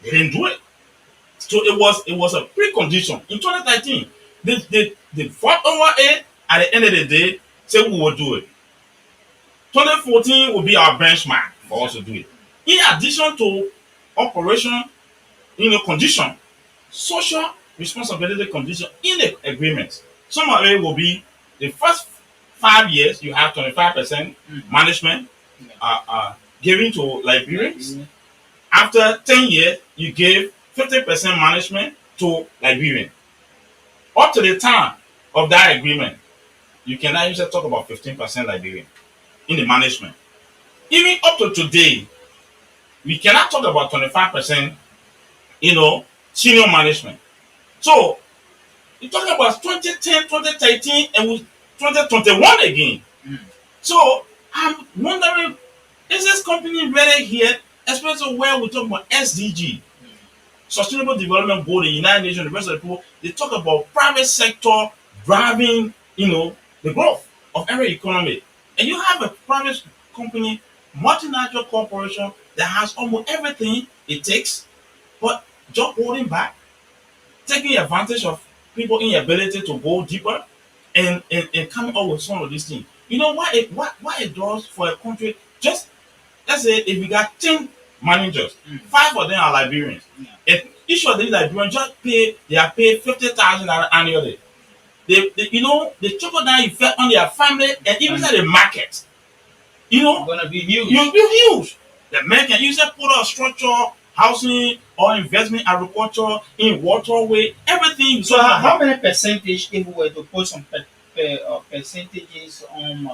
They didn't do it, so it was a precondition. In 2013, they fought over it. At the end of the day, said we will do it. 2014 will be our benchmark for us to do it. In addition to operation, condition, social responsibility condition in the agreement. Some of it will be the first 5 years you have 25% management given to Liberians. After 10 years, you give 50% management to Liberians. Up to the time of that agreement, you cannot usually talk about 15% Liberian in the management. Even up to today, we cannot talk about 25%, senior management. So, you're talking about 2010, 2013, and 2021 again. So, I'm wondering, is this company really here, especially where we talk about SDG, Sustainable Development Goal, the United Nations, the rest of the people, they talk about private sector driving, the growth of every economy. And you have a private company, multinational corporation that has almost everything it takes, but just holding back, taking advantage of people inability to go deeper and coming up with some of these things. You know what it does for a country? Just let's say if we got 10 managers, 5 of them are Liberians. And each of these Liberians they are paid 50,000 annually. They trickle down effect on their family and even at the market. Gonna be huge. You'll be huge. The man can use put a structure, housing or investment, agriculture, in waterway, everything. So how many percentage, if we were to put some percentages on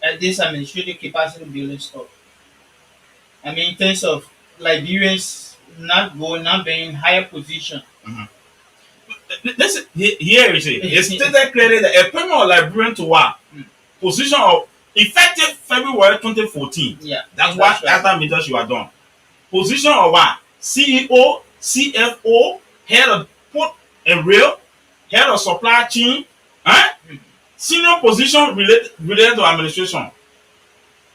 at this administrative capacity building stuff? I mean, in terms of Liberians not being in higher position. Listen, here is it. It's stated clearly that a payment of Liberian to what? Position of effective February 2014. Yeah. That's what right. After meters you are done. Position of what? CEO, CFO, head of port and rail, head of supply chain, senior position related to administration.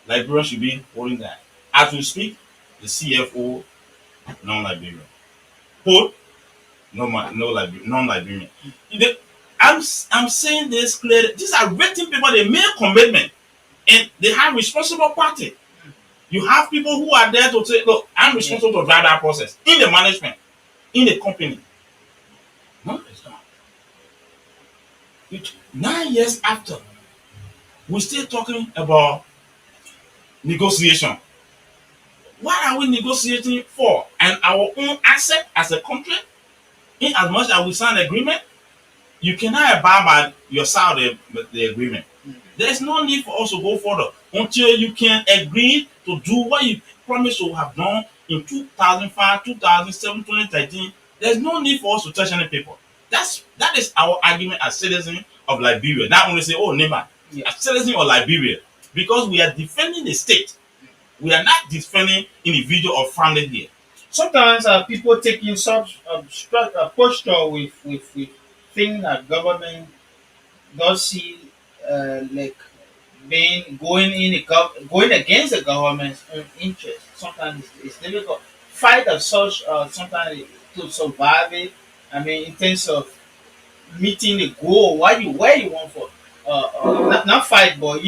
Liberian should be holding that. As we speak, the CFO, non-Liberian. Port, non-Liberian. I'm saying this clearly. These are written people. They make commitment, and they have responsible party. You have people who are there to say, "Look, I'm responsible to drive that process in the management, in the company." 9 years after, we're still talking about negotiation. What are we negotiating for? And our own asset as a country, in as much as we sign agreement, you cannot abide by your side of the agreement. There's no need for us to go further until you can agree to do what you promised to have done in 2005, 2007, 2013. There's no need for us to touch any paper. That is our argument as citizens of Liberia. Not only say, oh, Nimba, as citizens of Liberia, because we are defending the state. We are not defending individual or family here. Sometimes people taking such posture with thing that government does see like being going in going against the government's own interest. Sometimes it's difficult. Fight as such. Sometimes to survive it. I mean, in terms of meeting the goal, where you want for not fight, but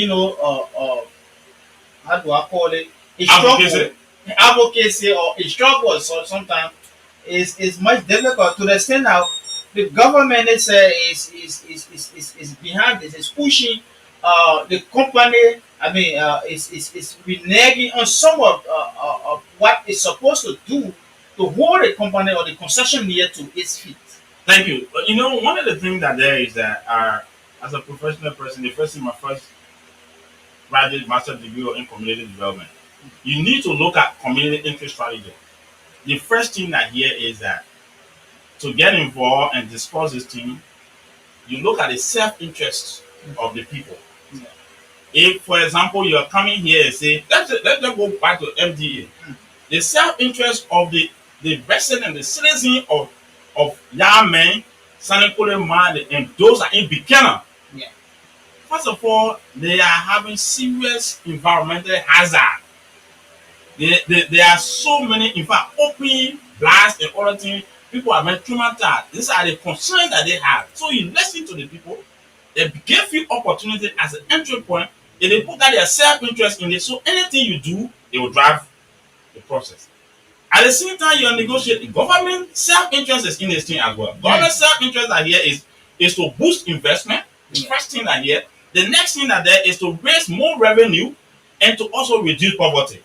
how do I call it? A struggle, Advocacy. advocacy or a struggle. So sometimes is much difficult to the extent that the government is behind this, is pushing the company. I mean, is reneging on some of what it's supposed to do to hold the company or the concessionaire to its feet. Thank you. One of the things that there is that as a professional person, the first thing my first graduate master degree in community development, you need to look at community interest strategy. The first thing that here is that to get involved and discuss this thing, you look at the self-interest of the people. Yeah. If, for example, you are coming here and say, let's just go back to MDA. The self-interest of the resident and the citizen of young men, Sanekole man, and those are in Buchanan. Yeah. First of all, they are having serious environmental hazard. There are so many, in fact, open blasts and other things. People are being traumatized. These are the concerns that they have. So you listen to the people. They give you opportunity as an entry point. And they put that their self-interest in it. So anything you do, they will drive the process. At the same time, you are negotiating. Government self-interest is in this thing as well. Government self-interest that here is to boost investment. The first thing that here. The next thing that there is to raise more revenue and to also reduce poverty.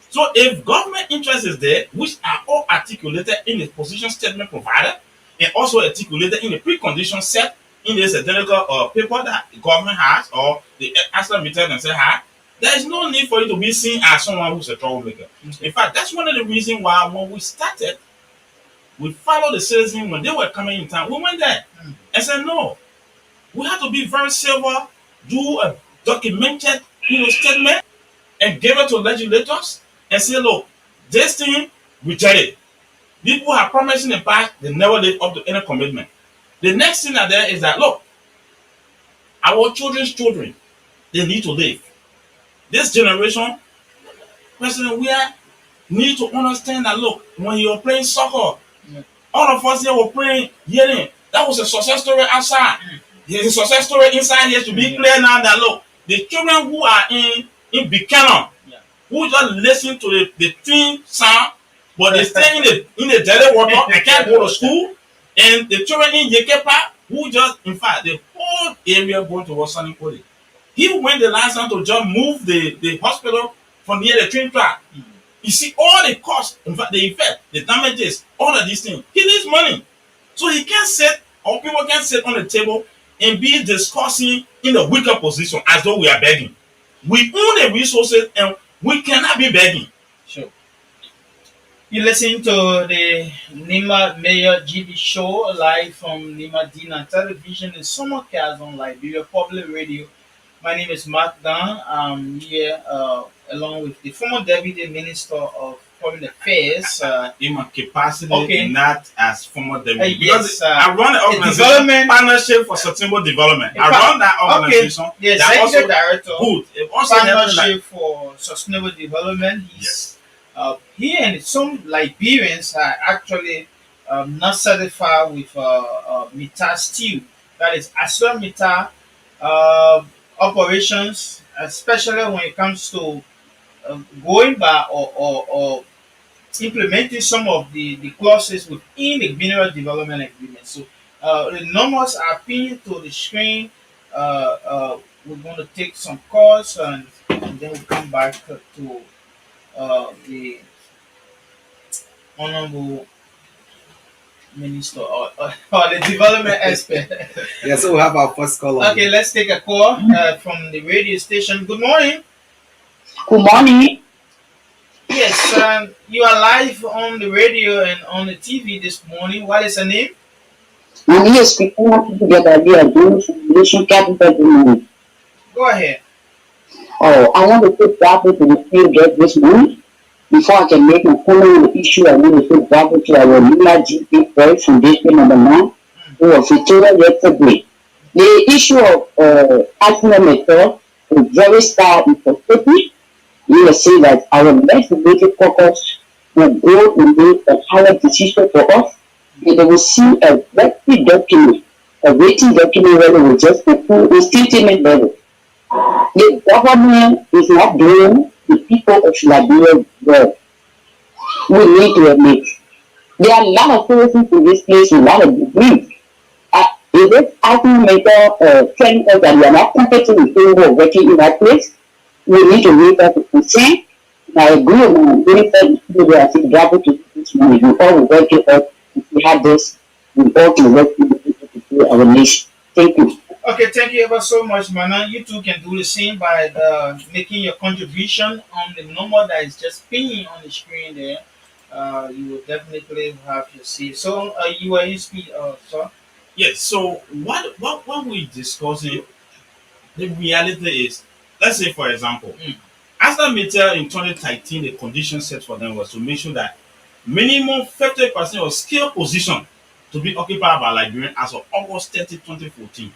So if government interest is there, which are all articulated in the position statement provided and also articulated in the precondition set in the technical paper that the government has or the asset meter themselves have, there is no need for you to be seen as someone who's a troublemaker. In fact, that's one of the reasons why when we started, we followed the citizens when they were coming in town. We went there and said, no, we have to be very civil, do a documented statement and give it to legislators and say, look, this thing, we tell it. People are promising in the past, they never live up to any commitment. The next thing that there is that, look, our children's children, they need to live. This generation, President, we need to understand that, look, when you're playing soccer, all of us here were playing, hearing. That was a success story outside. There's a success story inside here to be clear now that, look, the children who are in Buchanan, who just listen to the twin sound, but they stay in the daily water and can't go to school. And the children in Yekepa, who just, in fact, the whole area going towards Sunny College. He went the last time to just move the hospital from near the train track. You see, all the costs, in fact, the effect, the damages, all of these things, he needs money. So he can't sit, or people can't sit on the table and be discussing in a weaker position as though we are begging. We own the resources and we cannot be begging. Sure. You listen to the Nimba Major GB Show live from Nimba Dina Television and simulcast on Liberia Public Radio. My name is Mark Dunn. I'm here along with the former Deputy Minister of Foreign Affairs. In my capacity, Okay. not as former deputy. Yes, Because I run the organization, development Partnership for Sustainable Development. I run that organization. Okay, the that also Executive Director, good. It also helping Partnership for Sustainable Development. He's he and some Liberians are actually not satisfied with MITA still. That is Asura MITA operations, especially when it comes to going by or implementing some of the clauses within the mineral development agreement. So The numbers are pinned to the screen. We're going to take some calls and then we'll come back to the honorable minister or the development expert. Yeah, so we have our first caller. Okay, let's take a call from the radio station. Good morning. Good morning. Yes, you are live on the radio and on the TV this morning. What is your name? I'm here speaking together. We are doing simulation capital every morning. Go ahead. Oh, I want to take Bible to the field get this morning. Before I can make my comment on the issue, I want to take Bible to our Nimba GB Show Foundation number 9, who was featured yesterday. The issue of asthma method is very sad and frustrating. We will say that our legislative caucus will go and make a higher decision for us. And they will see a written document, a written document where they will just approve a statement level. The government is not doing the people of Liberia well. We need to admit. There are a lot of persons in this place with a lot of degrees. Is it argumental chemicals that we are not competent with people who are working in that place? We need to make that a concern. I agree with my benefit people who are saying gravel to this money. We all will work it out. If we have this, we all can work with the people to do our nation. Thank you. Okay, thank you ever so much, Mana. You too can do the same by making your contribution on the number that is just pinging on the screen there. You will definitely have your say. So, you are speak, sir. Yes. So what we discussing, the reality is, let's say for example, after Meter in 2013, the condition set for them was to make sure that minimum 50% of skill position to be occupied by Liberian as of August 30, 2014.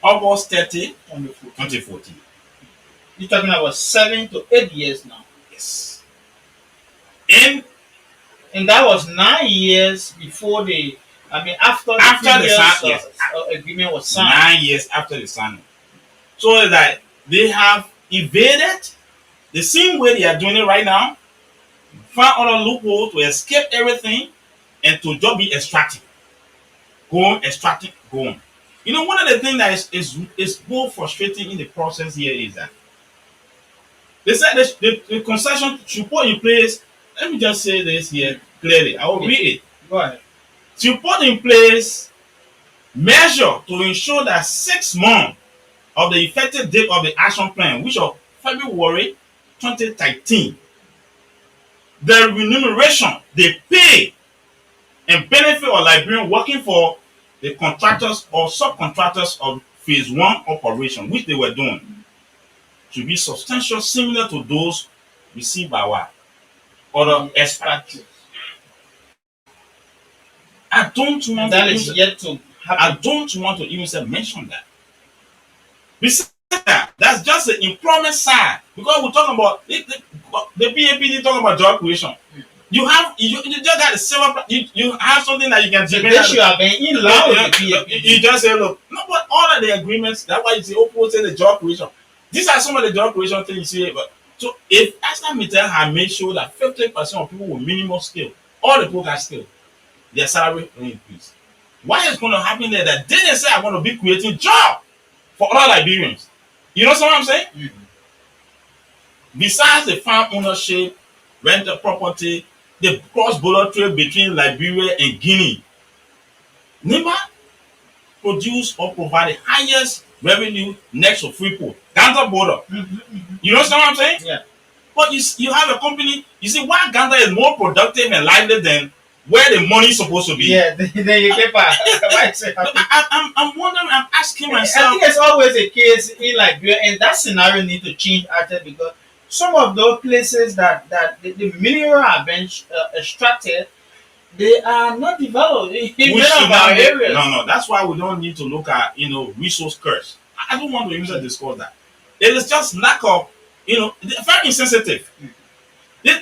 August 30, 2014. You're talking about 7 to 8 years now. Yes. And And that was 9 years before the, I mean, after the sign, yes, agreement was signed. 9 years after the signing. So that they have evaded the same way they are doing it right now, find other loophole to escape everything and to just be extracting. Extracting, going. You know, one of the things that is more frustrating in the process here is that they said the concession should put in place. Let me just say this here clearly. I will read it. Go ahead. To put in place measure to ensure that 6 months of the effective date of the action plan, which of February 2013, the remuneration they pay and benefit of Liberian working for the contractors or subcontractors of phase 1 operation, which they were doing, should be substantial similar to those received by our other experts. I don't want That to is yet to happen. I don't want to even say mention that. Besides that, that's just the employment side. Because we're talking about the PAPD talking about job creation. You just got a silver. You have something that you can The issue have been in line with the PAPD. You just say, look, no, but all of the agreements. That's why you say, oh, say the job creation. These are some of the job creation things you see. But so if Asta Mittal had made sure that 50% of people with minimal skill, all the people got skill, their salary will increase. What is going to happen there? That they didn't say I'm going to be creating job for other Liberians. You know what I'm saying? Mm-hmm. Besides the farm ownership, rental property, the cross-border trade between Liberia and Guinea, Nimba produce or provide the highest revenue next to Freeport, Ghana border. You know what I'm saying? Yeah. But you have a company. You see, why Ghana is more productive and lively than where the money is supposed to be. Yeah, then you keep I'm wondering. I'm asking I myself. think it's always a case in Liberia, and that scenario need to change actually because some of those places that the mineral are been extracted, they are not developed in many of our areas. No. That's why we don't need to look at resource curse. I don't want to even discuss that. It is just lack of very insensitive. The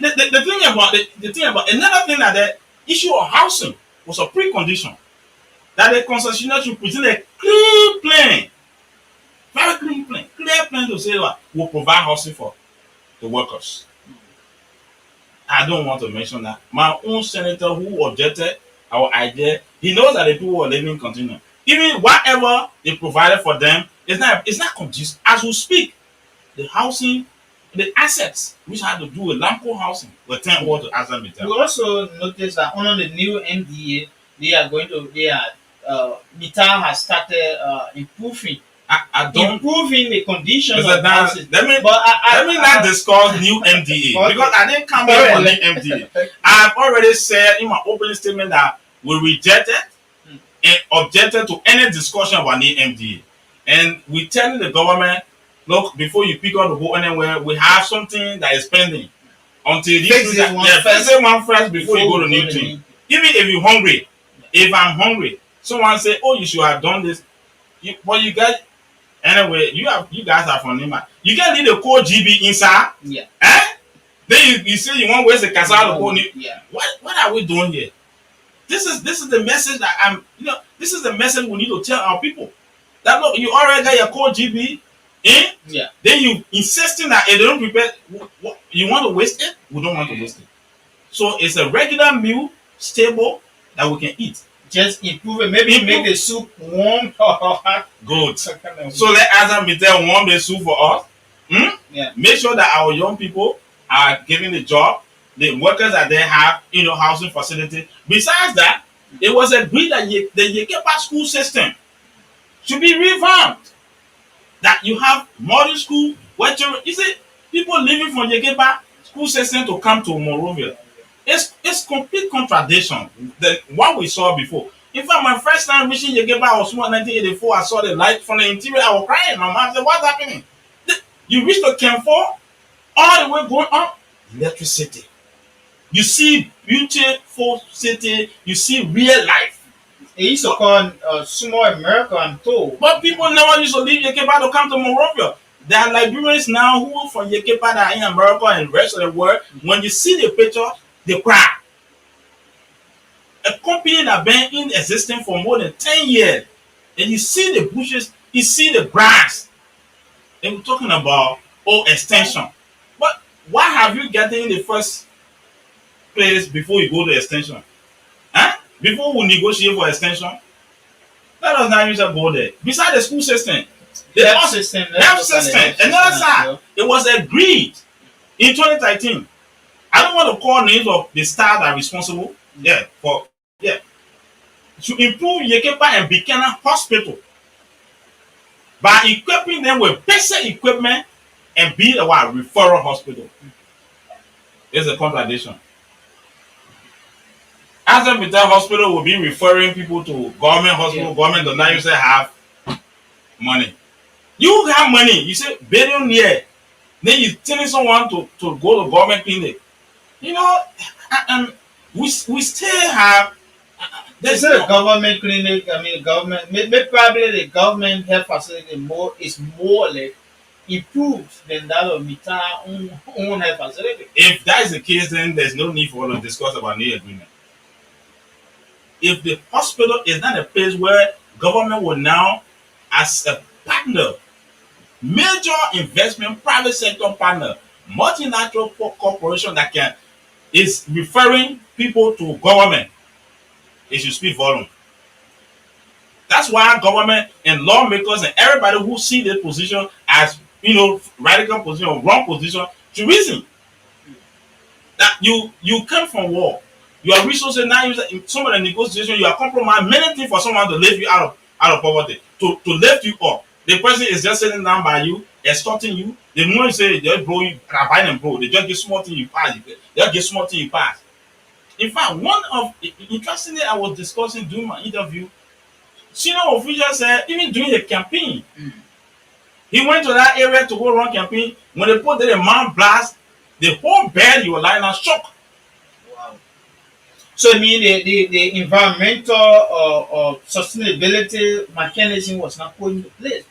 thing about another thing that the issue of housing was a precondition that the concessionaire should present a clean plan, very clean plan, clear plan to say that we'll provide housing for the workers. I don't want to mention that. My own senator who objected our idea. He knows that the people are living continue. Even whatever they provided for them, it's not conducive. As we speak, the housing, the assets which had to do with Lamco housing were turned over to Azam We Mitel. also noticed that under the new MDA, Mital has started improving the conditions Mr. of Dan, houses. let me But let me not discuss new MDA Okay. because I didn't come here for new MDA. I've already said in my opening statement that we rejected and objected to any discussion about new MDA. And we telling the government, look, before you pick up the boat anywhere, we have something that is pending. Until Fix this one first. fix it one first before you go to new thing. Even if you're hungry, if I'm hungry, someone say, oh, you should have done this. But you guys, anyway, you guys are from Nimba. You can leave the code GB inside. Yeah. Eh? Then you say you want to waste the castle code. Yeah. What are we doing here? This is the message that this is the message we need to tell our people. That look, you already got your code GB in. Yeah. Then you insisting that if they don't prepare, you want to waste it? We don't want to waste it. So it's a regular meal, stable, that we can eat. Just improve it. Maybe make the soup warm or hot. Good. So let Azam Mitel warm the soup for us. Yeah. Make sure that our young people are given the job. The workers that they have, housing facility. Besides that, it was agreed that the Yekepa school system should be revamped. That you have modern school where children, you see, people leaving from Yekepa school system to come to Monrovia. It's complete contradiction than what we saw before. In fact, my first time reaching Yekepa, I was 1984. I saw the light from the interior. I was crying. My mom said, "What's happening?" You reach to Camp 4, all the way going up, electricity. You see beautiful city. You see real life. They used to call small America and told. But people never used to leave Yekepa to come to Monrovia. There are Liberians now who from Yekepa that are in America and the rest of the world. When you see the picture, they cry. A company that been in existence for more than 10 years, and you see the bushes, you see the grass. And we're talking about extension. But why have you gotten in the first place before you go to extension? Huh? Before we negotiate for extension, let us not use a go there. Besides the school system, the health system, another side, it was agreed in 2013. I don't want to call names of the staff that are responsible. To improve Yekepa and Bikana Hospital by equipping them with basic equipment and build a referral hospital. It's a contradiction. Azam Mitel Hospital will be referring people to government hospital. Yeah. Government does not usually have money. You have money. You say billionaire. Then you telling someone to go to government clinic. We still have. There's a government clinic. I mean, maybe probably the government health facility is more like improved than that of Mitel own health facility. If that is the case, then there's no need for us to discuss about new agreement. If the hospital is not a place where government will now, as a partner, major investment, private sector partner, multinational corporation that is referring people to government, it should speak volume. That's why government and lawmakers and everybody who see this position as radical position or wrong position should reason that you come from war. Your resources now in some of the negotiation, you are compromising many things for someone to lift you out of poverty, to lift you up. The person is just sitting down by you, escorting you. The moment you say they bro, you buy them bro, they just get small thing you pass. They just get small thing you pass. In fact, interestingly, I was discussing during my interview, senior official said even during the campaign, he went to that area to go run campaign. When they put the man blast, the whole bed you were lying on shock. So I mean the environmental or sustainability mechanism was not put into place.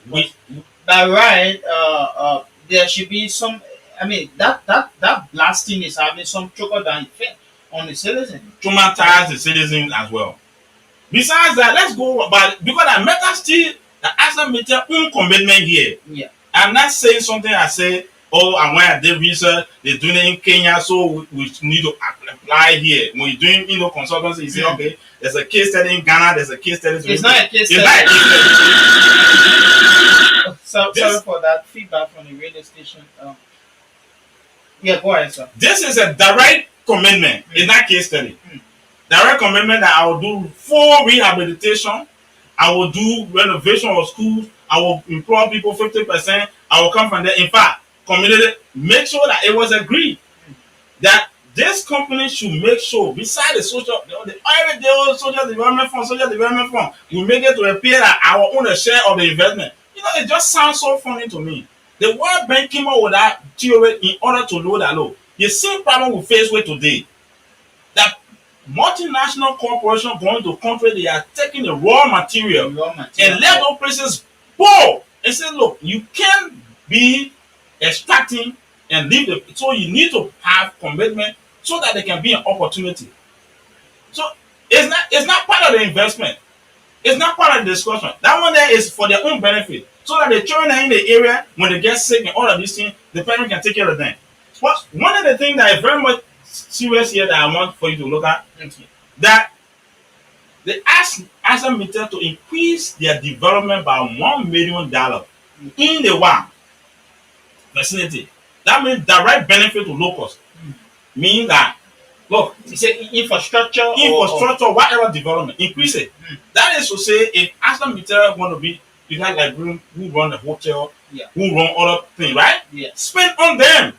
By right, there should be some. I mean that blasting is having some trickle down effect on the citizen. Traumatize the citizen as well. Besides that, let's go. But because I met still the Azam Mitel own commitment here. Yeah. I'm not saying something I say. oh, and when I did research, they're doing it in Kenya, so we need to apply here. When you're doing, consultancy, you say, okay, there's a case study in Ghana, there's a case study. It's not a case study. It's not a case study. Sorry for that feedback from the radio station. Yeah, go ahead, sir. This is a direct commitment. It's not case study. Direct commitment that I will do full rehabilitation. I will do renovation of schools. I will employ people 50%. I will come from there. In fact, community, make sure that it was agreed that this company should make sure, besides the everyday social development fund, we make it to appear that our own share of the investment. It just sounds so funny to me. The World Bank came up with that theory in order to know that, look, the same problem we face with today, that multinational corporations going to country, they are taking the raw material and let those places go and say, look, you can't be extracting and leave so you need to have commitment so that there can be an opportunity. So it's not part of the investment. It's not part of the discussion. That one there is for their own benefit. So that the children in the area, when they get sick and all of these things, the parent can take care of them. But one of the things that is very much serious here that I want for you to look at, that they ask them to increase their development by $1 million in the one vicinity. That means direct benefit to locals. Meaning that, look, it's infrastructure, whatever development, increase it. That is to say, if Aston Mitchell want to be, you have like who run the hotel, who run other things, right? Spend on them.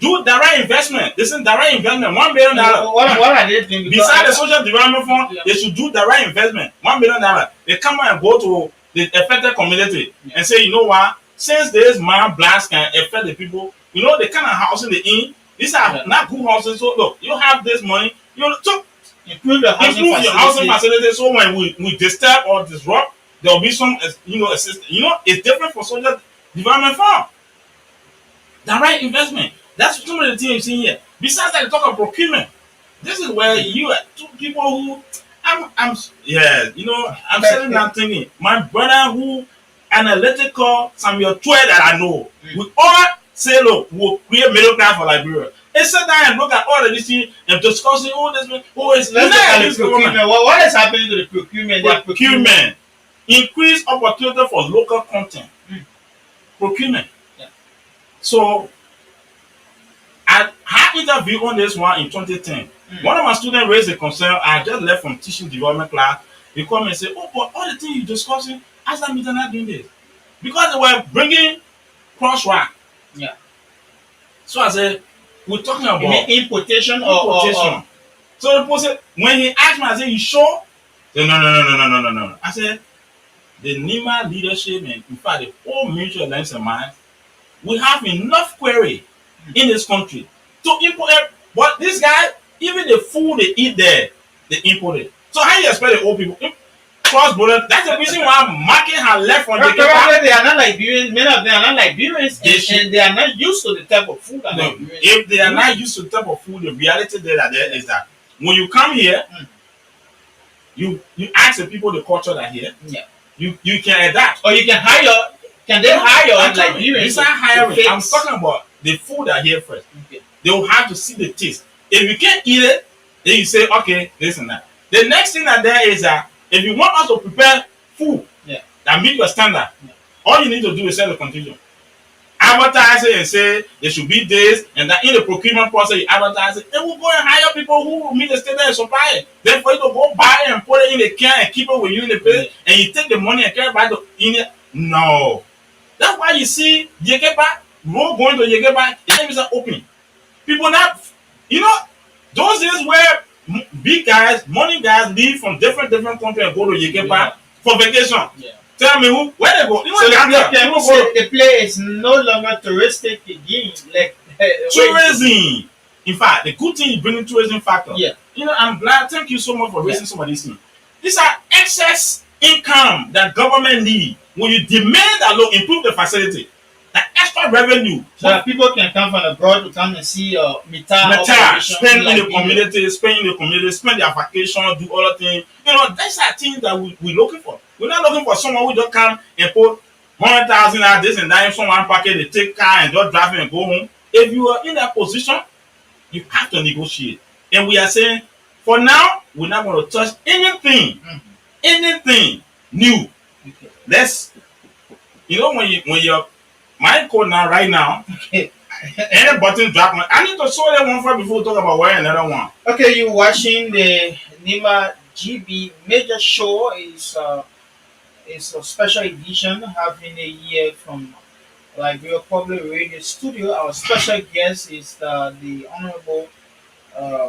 Do direct investment. This is direct investment, $1 million. What are they doing? Besides the social development fund, they should do direct investment, $1 million. They come out and go to the affected community and say, you know what? Since this mine blast can affect the people, the kind of housing they in, these are not good houses. So look, you have this money, so improve your housing facility. So when we disturb or disrupt, there will be some, assistance. It's different for social development fund. Direct investment. That's some of the things you see here. Besides that, talk about procurement. This is where you are two people who I'm sitting down thinking. My brother who analytical Samuel 12 that I know. We all say, look, we'll create middle class for Liberia. And sit down and look at all of these things and discussing all this. Let's look at the procurement. What is happening to the procurement? Procurement. Increase opportunity for local content. Procurement. So I had an interview on this one in 2010. One of my students raised a concern. I just left from teaching development class. He called me and said, oh, but all the things you're discussing, as I'm not doing this. Because they were bringing cross-rack. So I said, we're talking about importation. So the person, when he asked me, I said, you sure? He said, no. I said, the Nimba leadership and in fact the whole mutual alliance and mine, we have enough query in this country to import it. But this guy, even the food they eat there, they import it. So how you expect the old people cross border? That's the reason why market has left from the they are not Liberians. Many of them are not Liberians, and they are not used to the type of food. If they are not used to the type of food, the reality there is that when you come here, you ask the people the culture that here. You can adapt, or you can hire. Can they hire Liberians? It's not hiring. I'm talking about the food that here first. They will have to see the taste. If you can't eat it, then you say, okay, this and that. The next thing that there is that if you want us to prepare food that meet your standard, all you need to do is set the condition. Advertise it and say there should be this and that. In the procurement process, you advertise it, and we'll go and hire people who will meet the standard and supply it. Then for you to go buy it and put it in the can and keep it with you in the place, and you take the money and carry it back to India. No. That's why you see Yegepa, road going to Yegepa, the is open. People not, those days where big guys, money guys leave from different countries and go to Yegepa for vacation. Tell me where they go. So the place is no longer touristic again. Like tourism. In fact, the good thing is bringing tourism factor. I'm glad. Thank you so much for raising some of these things. These are excess income that government need. When you demand that look, improve the facility, that extra revenue, so that people can come from abroad to come and see Meta spend in the community, spend their vacation, do other things. That's the things that we're looking for. We're not looking for someone who just come and put 100,000 at this and that. If someone package, they take car and just drive and go home. If you are in that position, you have to negotiate. And we are saying, for now, we're not going to touch anything, anything new. Okay. Let's, when you're my code now, right now, Okay. any button drop, I need to show that one first before we talk about where another one. Okay, you're watching the Nimba GB Major Show. Is a special edition having a year from Liberia Public Radio Studio. Our special guest is the Honorable uh,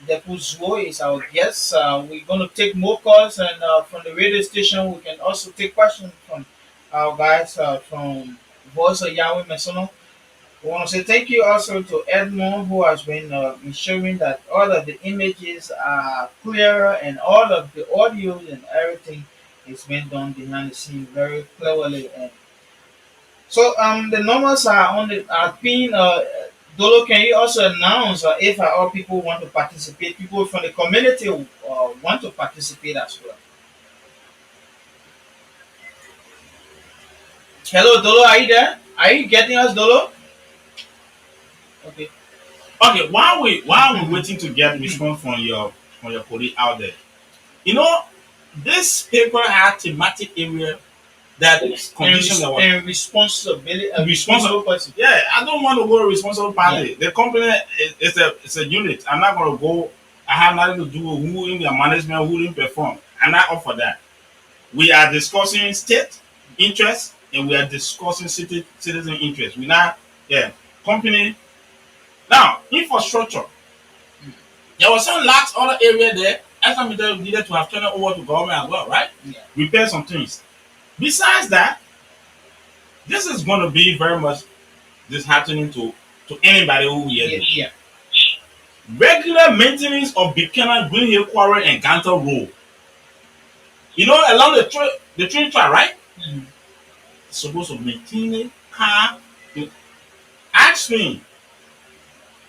Depu Zuo is our guest. We're going to take more calls, and from the radio station, we can also take questions from our guys from Voice of Yahweh Mesono. We want to say thank you also to Edmond, who has been ensuring that all of the images are clearer and all of the audio and everything is being done behind the scene very cleverly. And so the numbers are on the are being Dolo, can you also announce if all people want to participate, people from the community want to participate as well? Hello, Dolo, are you there? Are you getting us, Dolo? Okay. Okay, while we waiting to get response from your colleague out there, this paper had thematic area that condition that was And responsibility, responsible person. Yeah, I don't want to go to responsible party. The company is a unit. I'm not going to go. I have nothing to do with who in their management, who didn't perform. I'm not up for that. We are discussing state interest and we are discussing citizen interest. We not company. Now infrastructure. There was some large other area there. Estimate needed to have turned it over to government as well, right? Yeah. Repair some things. Besides that, this is going to be very much disheartening to anybody who hears Yeah, this. yeah. Regular maintenance of Buchanan, Green Hill Quarry, and Ganta Road. Along the train track, right? Mhm. Supposed to maintain it. Ask me,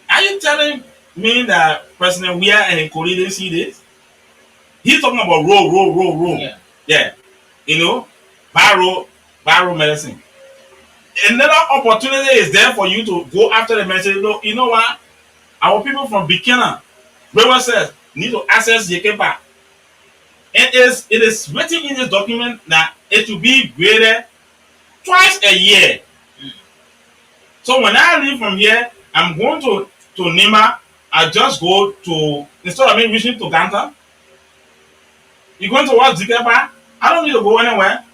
are you telling me that President Weah and Nkoli didn't see this? He's talking about road. Yeah. Yeah. Viral medicine. Another opportunity is there for you to go after the medicine. You know what? Our people from Buchanan, River says, need to access Yekepa. And it is written in this document that it will be graded twice a year. So when I leave from here, I'm going to Nima. I just go to, instead of me reaching to Ganta, you're going towards Zikepa. I don't need to go anywhere.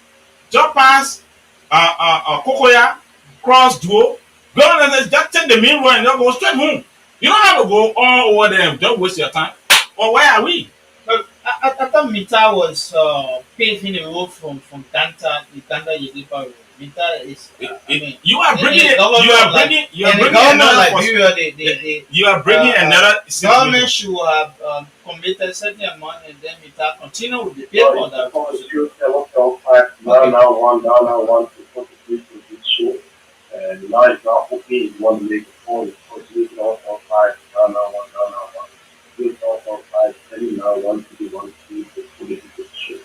Just pass Kokoya, cross Duo, go and just take the main road and just go straight home. You don't have to go all over there. Don't waste your time. Or where are we? But I thought Mita was paving the road from Danta, the Danta Yegipa Road. Mita is, You are bringing another Government should have committed certain amount and then Mita continue with the payment on that road. Now one to contribute to this show. And now it's not okay. You want to make a phone. Because you now on five, now one. You on five, and now one to the one to the political show.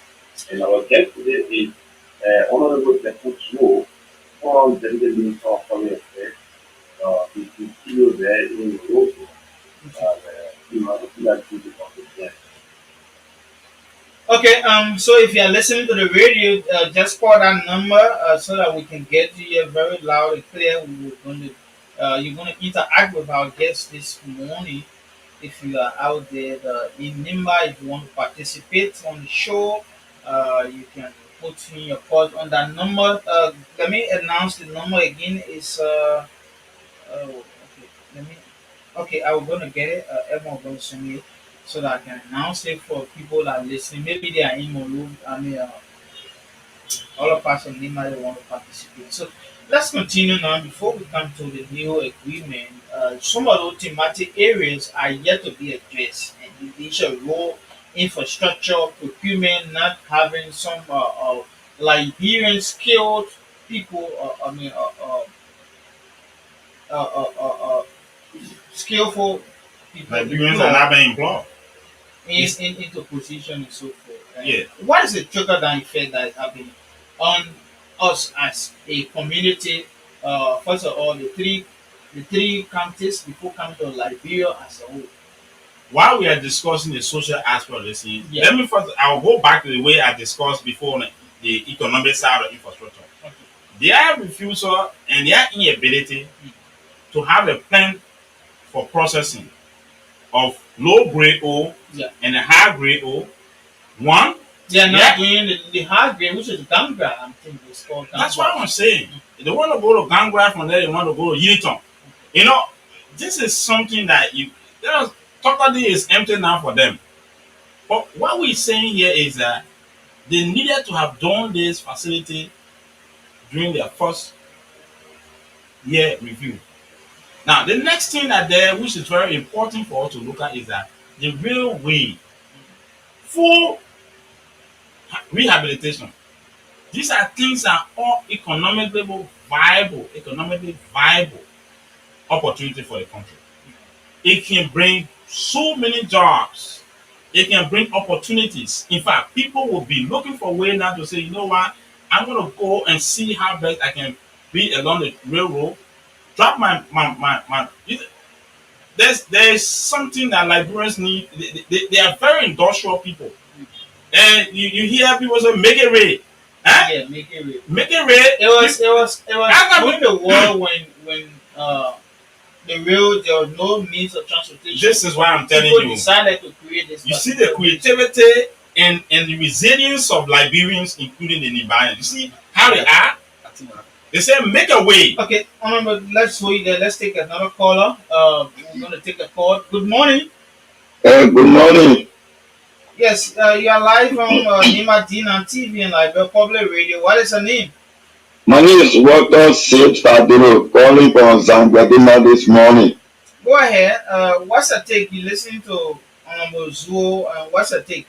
And our guest today is Honorable Depu Zuo from the Minister of Foreign Affairs. He's the CEO there in Morocco. Okay, so if you are listening to the radio, just call that number so that we can get to you very loud and clear. You're gonna interact with our guests this morning. If you are out there in Nimba, if you want to participate on the show, you can put in your calls on that number. Let me announce the number again. Is oh, okay. Okay, I was gonna get it. Everyone gonna send me it so that I can announce it for people that are listening. Maybe they are in Molu. All of us on Lima they want to participate. So let's continue now. Before we come to the new agreement, some of those thematic areas are yet to be addressed, and the issue of road infrastructure, procurement, not having some Liberian skilled people. Skillful people. Liberians are not being employed. Into position and so forth. Yeah. What is the trickle down effect that is happening on us as a community. First of all, the three counties before coming to Liberia as a whole. While we are discussing the social aspect of this thing, Yeah. let me first, I'll go back to the way I discussed before on the economic side of infrastructure. Okay. Their refusal and their inability to have a plan for processing of low grade ore Yeah. and a high grade ore. One, They are not yeah, doing the hard grade, which is Ganga. I'm thinking it's called Ganga. that's what I'm saying. They want to go to Gangra from there, they want to go to Uniton. You know, this is something that totally is empty now for them. But what we're saying here is that they needed to have done this facility during their first year review. Now, the next thing that there, which is very important for us to look at, is that the railway, full rehabilitation. These are things that are all economically viable opportunity for the country. It can bring so many jobs. It can bring opportunities. In fact, people will be looking for a way now to say, you know what, I'm going to go and see how best I can be along the railroad. Drop my there's something that Liberians need. They are very industrial people. And you hear people say, make it red. Huh? Yeah, make it real. Make it red. It was during the war when the rail, there was no means of transportation. This is why I'm telling People you. decided to create this. You see the creativity and the resilience of Liberians, including the Nibalians. You see how they are? They say, make a way. Okay, let's hold you there. Let's take another caller. We're going to take a call. Good morning. Good morning. Yes, you are live on Nimba on TV and Liberia Public Radio. What is your name? My name is Walter Sage Faduro, calling from Zangadina this morning. Go ahead. What's your take? You listening to Honorable Zuo, and what's your take?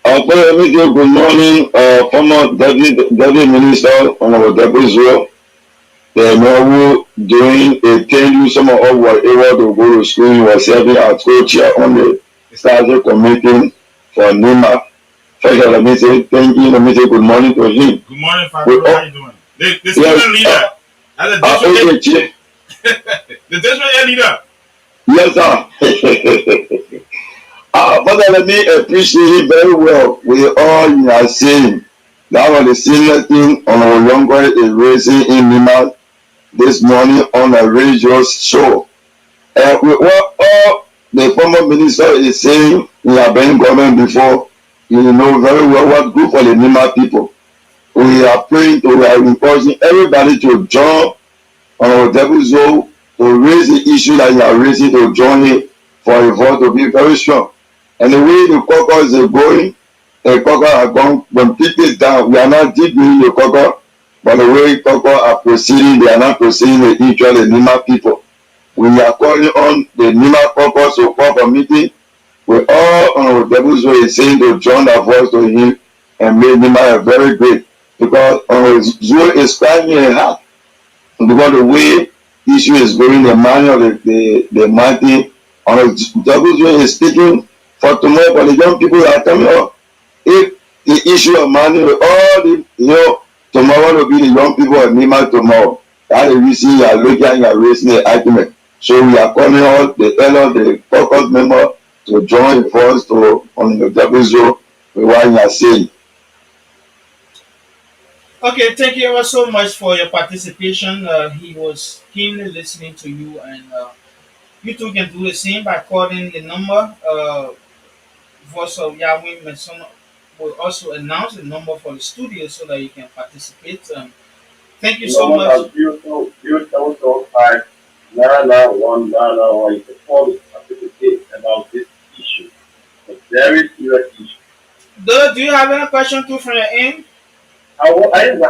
Good morning, former Deputy Minister, Honorable Deputy Zuo. They know doing a thank you, some of us were able to go to school. He was serving as co-chair on the Strategic Committee for Nimba. First, let me say thank you. Let me say good morning to him. Good morning, Fabio. How are you doing? The student leader. As a district the district leader. Yes, sir. But let me appreciate it very well. We all are saying that was the senior thing on our younger is raising in Nimba this morning on a radio show. With what all the former minister is saying, we have been government before, you know very well what good for the Nimba people. We are praying, we are encouraging everybody to join on our devil's zone to raise the issue that you are raising, to join it for a vote to be very strong. And the way the caucus is going, the caucus are going completely down. We are not dealing the caucus, but the way caucus are proceeding, they are not proceeding with each other, the Nimba people. We are calling on the Nimba caucus to call a meeting. We all on our devil's zone is saying to join our voice to him and make Nimba a very great. Because our zone is climbing a half. Because the way issue is going, the manner of the mountain, our devil's zone is speaking for tomorrow, for the young people that are coming up. If the issue of money, all the, tomorrow will be the young people of Nimba tomorrow. That is the reason you are looking and you are raising the argument. So we are calling all the caucus member to join force to on the WZO with what you are saying. Okay, thank you ever so much for your participation. He was keenly listening to you, and you too can do the same by calling the number. Voice of Yahweh Mesona will also announce the number for the studio so that you can participate. Thank you so much. You can call to participate about this issue. A very serious issue. Do you have any question too from your end? I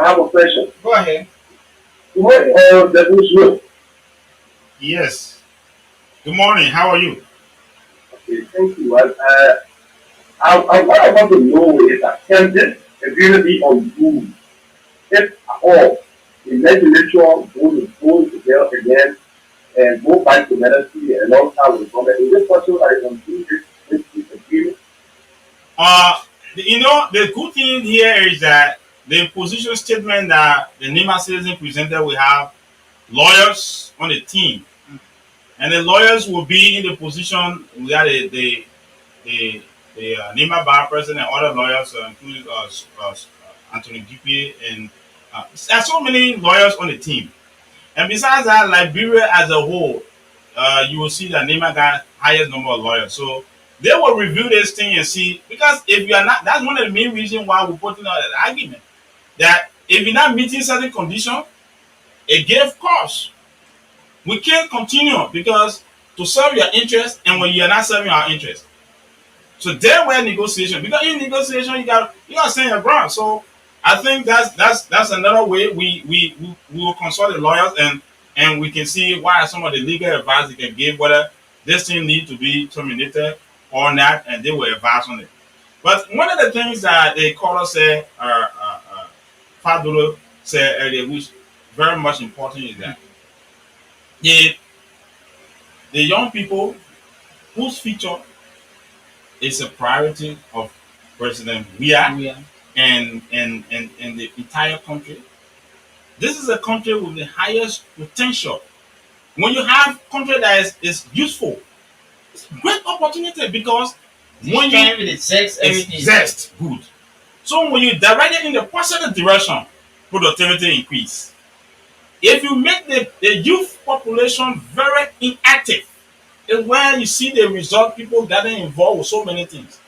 have a question. Go ahead. What WZO? Yes. Good morning. How are you? Okay, thank you. What I want to know is that can this agreement be on Zoom? If at all, the legislature go together again and go back to medicine and long time with government. Is it possible that it can do this agreement? The good thing here is that the position statement that the Nimba citizen presented, we have lawyers on the team, and the lawyers will be in the position. We got the Nimba bar president and other lawyers, including Anthony GP, and there's so many lawyers on the team. And besides that, Liberia as a whole, you will see that Nimba got highest number of lawyers. So they will review this thing and see, because if you are not, that's one of the main reasons why we're putting out an argument that if you're not meeting certain conditions, it gave cause. We can't continue because to serve your interest, and when you are not serving our interest. So there were negotiation, because in negotiation you got stand your ground. So I think that's another way we will consult the lawyers, and we can see why some of the legal advice they can give, whether this thing need to be terminated or not, and they will advise on it. But one of the things that the caller said, Fadulu said earlier, which is very much important, is that the young people whose future is a priority of President Weah and the entire country. This is a country with the highest potential. When you have a country that is useful, it's a great opportunity, because when you exist good. So when you direct it in the positive direction, productivity increase. If you make the youth population very inactive, is where you see the result, people getting involved with so many things.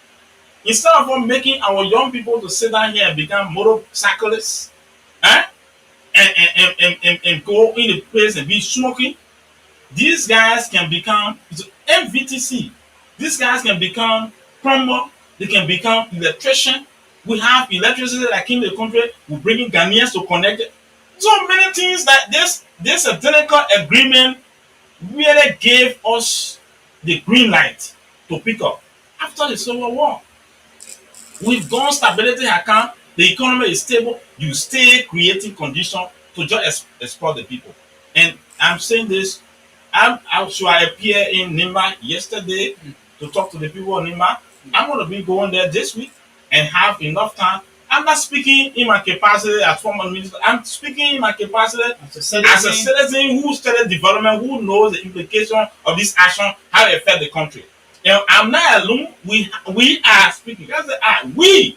Instead of making our young people to sit down here and become motorcyclists, and go in the place and be smoking, these guys can become MVTC. These guys can become plumber. They can become electrician. We have electricity that came to the country. We're bringing Ghanaians to connect it. So many things that this identical agreement really gave us the green light to pick up. After the Civil War, with gun stability account, the economy is stable. You stay creating conditions to just exploit the people. And I'm saying this. I appear in Nimba yesterday to talk to the people of Nimba. I'm going to be going there this week and have enough time. I'm not speaking in my capacity as former minister. I'm speaking in my capacity as a citizen who studied development, who knows the implication of this action, how it affect the country. And I'm not alone. We are speaking. That's the we.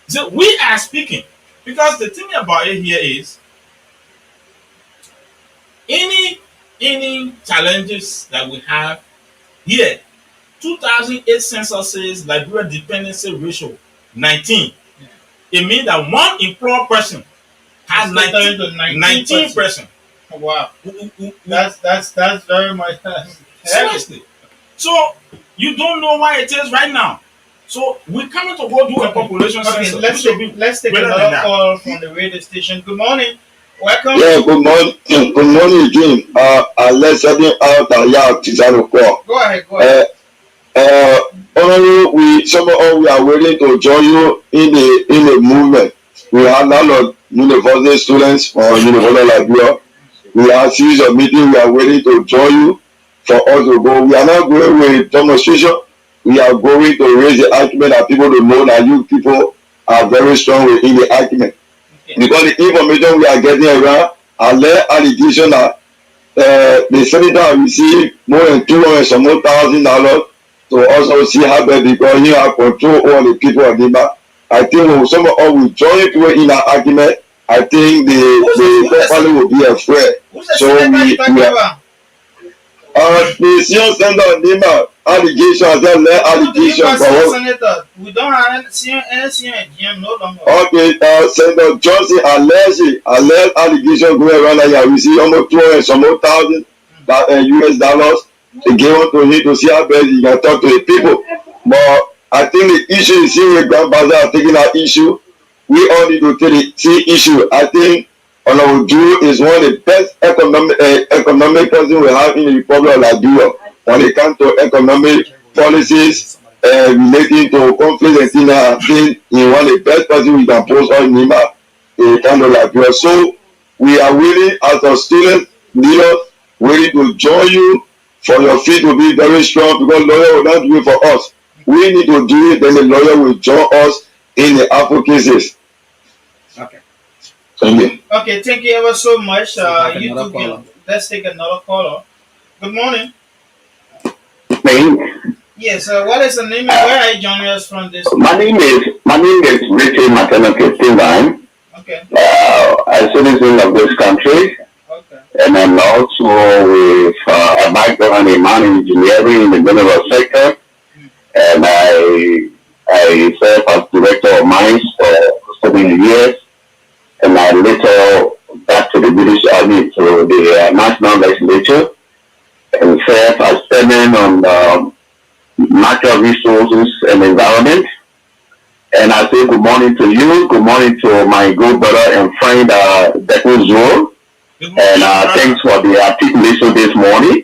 So we are speaking, because the thing about it here is any challenges that we have here. 2008 census says Liberia dependency ratio 19. It means that one employed person has 19%. Oh, wow. That's very much. Seriously. So you don't know why it is right now. So we're coming to go do a population census. Let's take another call from the radio station. Good morning. Welcome. Yeah, good morning. Good morning, Jim. I'll something out Go ahead. Only somehow we are waiting to join you in the movement. We have a lot of university students from University of Liberia. We have a series of meetings. We are waiting to join you for us to go. We are not going with demonstration. We are going to raise the argument that people to know that you people are very strong in the argument. Okay. Because the information we are getting around, alleged allegation that the senator received more than $200,000 to also see how bad, because he have control over the people of Nimba. I think when some of us will join people in an argument, I think the family will be afraid. So we are. The senior senator of Nimba allegation, allegation. We don't have any senior no longer. Okay, Senator Johnson alleged allegation going around that he has received almost $200,000 US. They gave up to him to see how best he can talk to the people. But I think the issue is here with grandfather are taking that issue. We all need to take the issue. I think Honorable Drew is one of the best economic person we have in the Republic of Liberia when it comes to economic policies relating to conflict and things. I think he's one of the best person we can post on Nimba in kind of Liberia. So we are willing as a student leaders willing to join you for your feet to be very strong, because lawyer will not do it for us. We need to do it, then the lawyer will join us in the advocacies. Thank you. Okay, thank you ever so much. Let's take You another two caller. can let's take another caller. Good morning. Name. Yes, what is the name and where are you joining us from this My morning? name is Richard Maternity Steven. Okay, A citizen of this country, okay, and I'm also with a background in mining engineering in the mineral sector, and I serve as director of mines for 7 years, and I later back to the British Army to the National Legislature and serve as chairman on natural resources and environment. And I say good morning to you, good morning to my good brother and friend Deku Zoro, Good and morning, brother. thanks for the articulation this morning.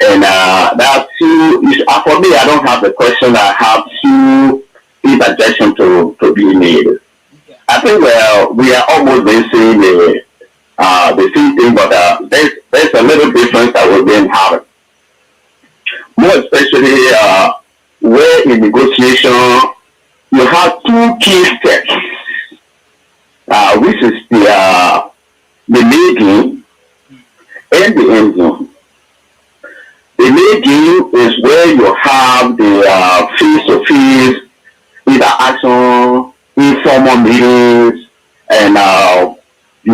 And that's two. For me, I don't have the question. I have two interjection to be made. okay. I think we are almost saying the same thing, but there's a little difference that we've been having. More especially where in negotiation you have two key steps, which is the making and the ending. The making is where you have the face-to-face interaction, informal meetings, and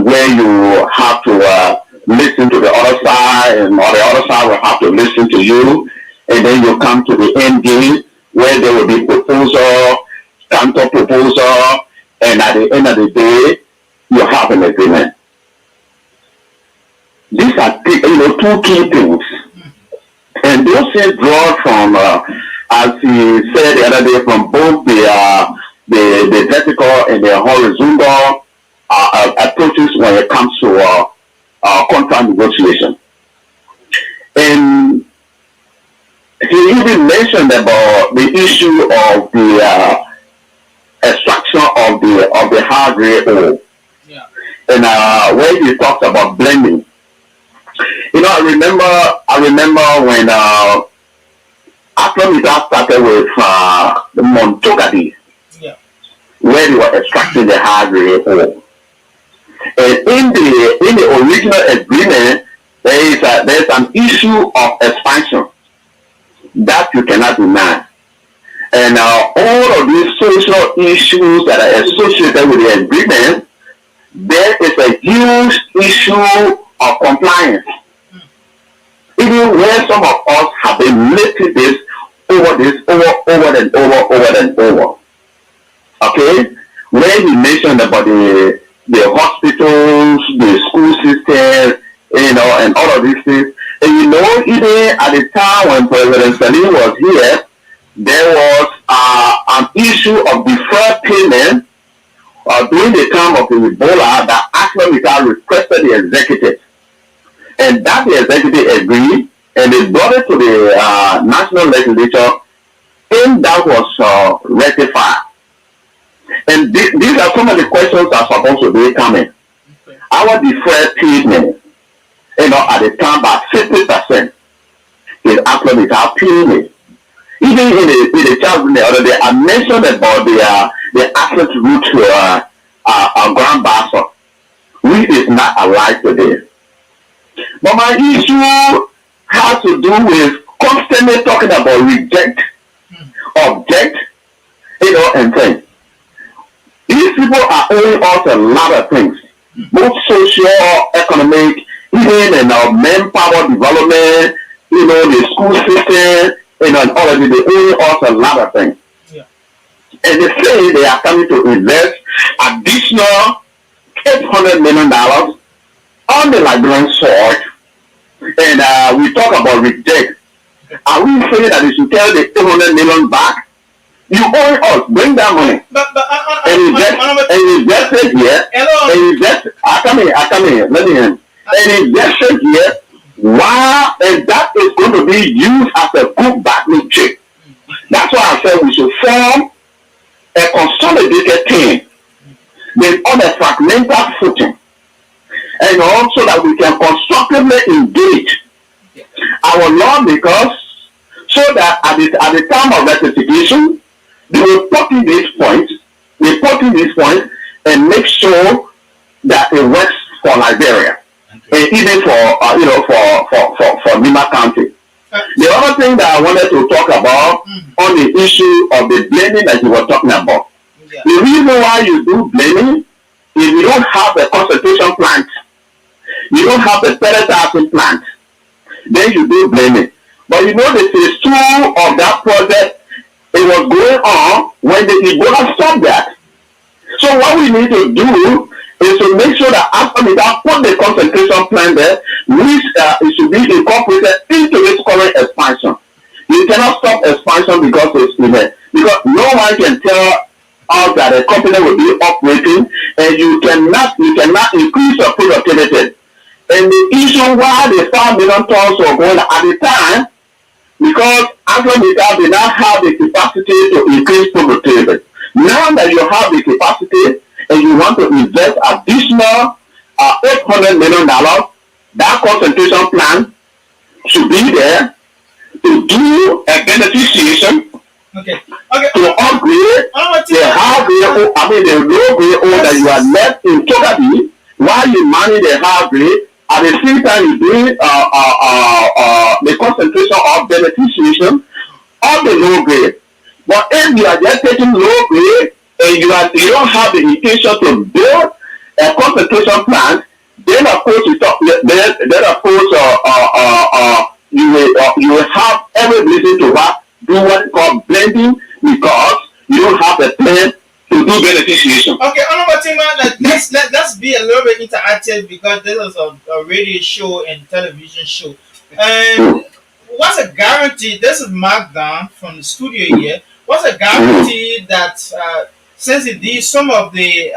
where you have to listen to the other side, and or the other side will have to listen to you, and then you come to the end game where there will be proposal, counter proposal, and at the end of the day, you have an agreement. These are two key things, and those things draw from, as he said the other day, from both the vertical and the horizontal approaches when it comes to contract negotiation. And he even mentioned about the issue of the extraction of the hard grade ore, Yeah, and when he talks about blending. I remember when after we got started with the Montogadi, yeah, where they were extracting the hard grade ore. And in the original agreement, there's an issue of expansion that you cannot deny. And all of these social issues that are associated with the agreement, there is a huge issue of compliance. Even where some of us have been making this over and over. Okay? Where he mentioned about the hospitals, the school system, and all of these things. And even at the time when President Salim was here, there was an issue of deferred payment during the time of the Ebola that actually requested the executive. And that the executive agreed, and they brought it to the national legislature, and that was rectified. And these are some of the questions that are supposed to be coming. okay, Our deferred payment, at the time, about 50% is actually without payment. Even in the chat room the other day, I mentioned about the access route to Grand Bassa, which is not alive today. But my issue has to do with constantly talking about reject, object, and things. These people are owing us a lot of things, both social, economic, even in our manpower development, the school system, and all of it. They owe us a lot of things. yeah, And they say they are coming to invest additional $800 million on the Liberian soil. And we talk about reject. Are we saying that they should tell the $800 million back? You owe us, bring that money. but And invest it here. hello, And invest, I come here, let me in. And invest it here. Wow, and that is going to be used as a good background check. That's why I said we should form a consolidated team, then on a fragmented footing, and also that we can constructively engage our lawmakers so that at the time of ratification, they will put in this point, and make sure that it works for Liberia, Okay. and even for for Nimba County. The other thing that I wanted to talk about on the issue of the blaming that you were talking about. Yeah. The reason why you do blaming is you don't have a concentration plant, you don't have a pelletizing plant, then you do blaming. But you know the phase 2 of that project, it was going on when the Ebola stopped that. So what we need to do is to make sure that after we have put the concentration plant there, which it should be incorporated into this current expansion. You cannot stop expansion because it's in there. Because no one can tell us that a company will be operating and you cannot increase your productivity. And the issue why the 5 million tons were going at the time, because AgriMeta did not have the capacity to increase productivity. Now that you have the capacity and you want to invest additional $800 million, that concentration plan should be there to do a beneficiation, Okay. to upgrade the high grade, the low grade ore that you are left in Togabi while you manage the high grade. At the same time, you do the concentration of beneficiation of the low grade. But if you are just taking low grade and you don't have the intention to build a concentration plant, then of course you will have every reason to do what is called blending because you don't have a plan to do beneficiation. Okay, Honorable Timber, let's be a little bit interactive because this is a radio show and television show. And what's a guarantee? This is marked down from the studio here. What's a guarantee that since indeed some of the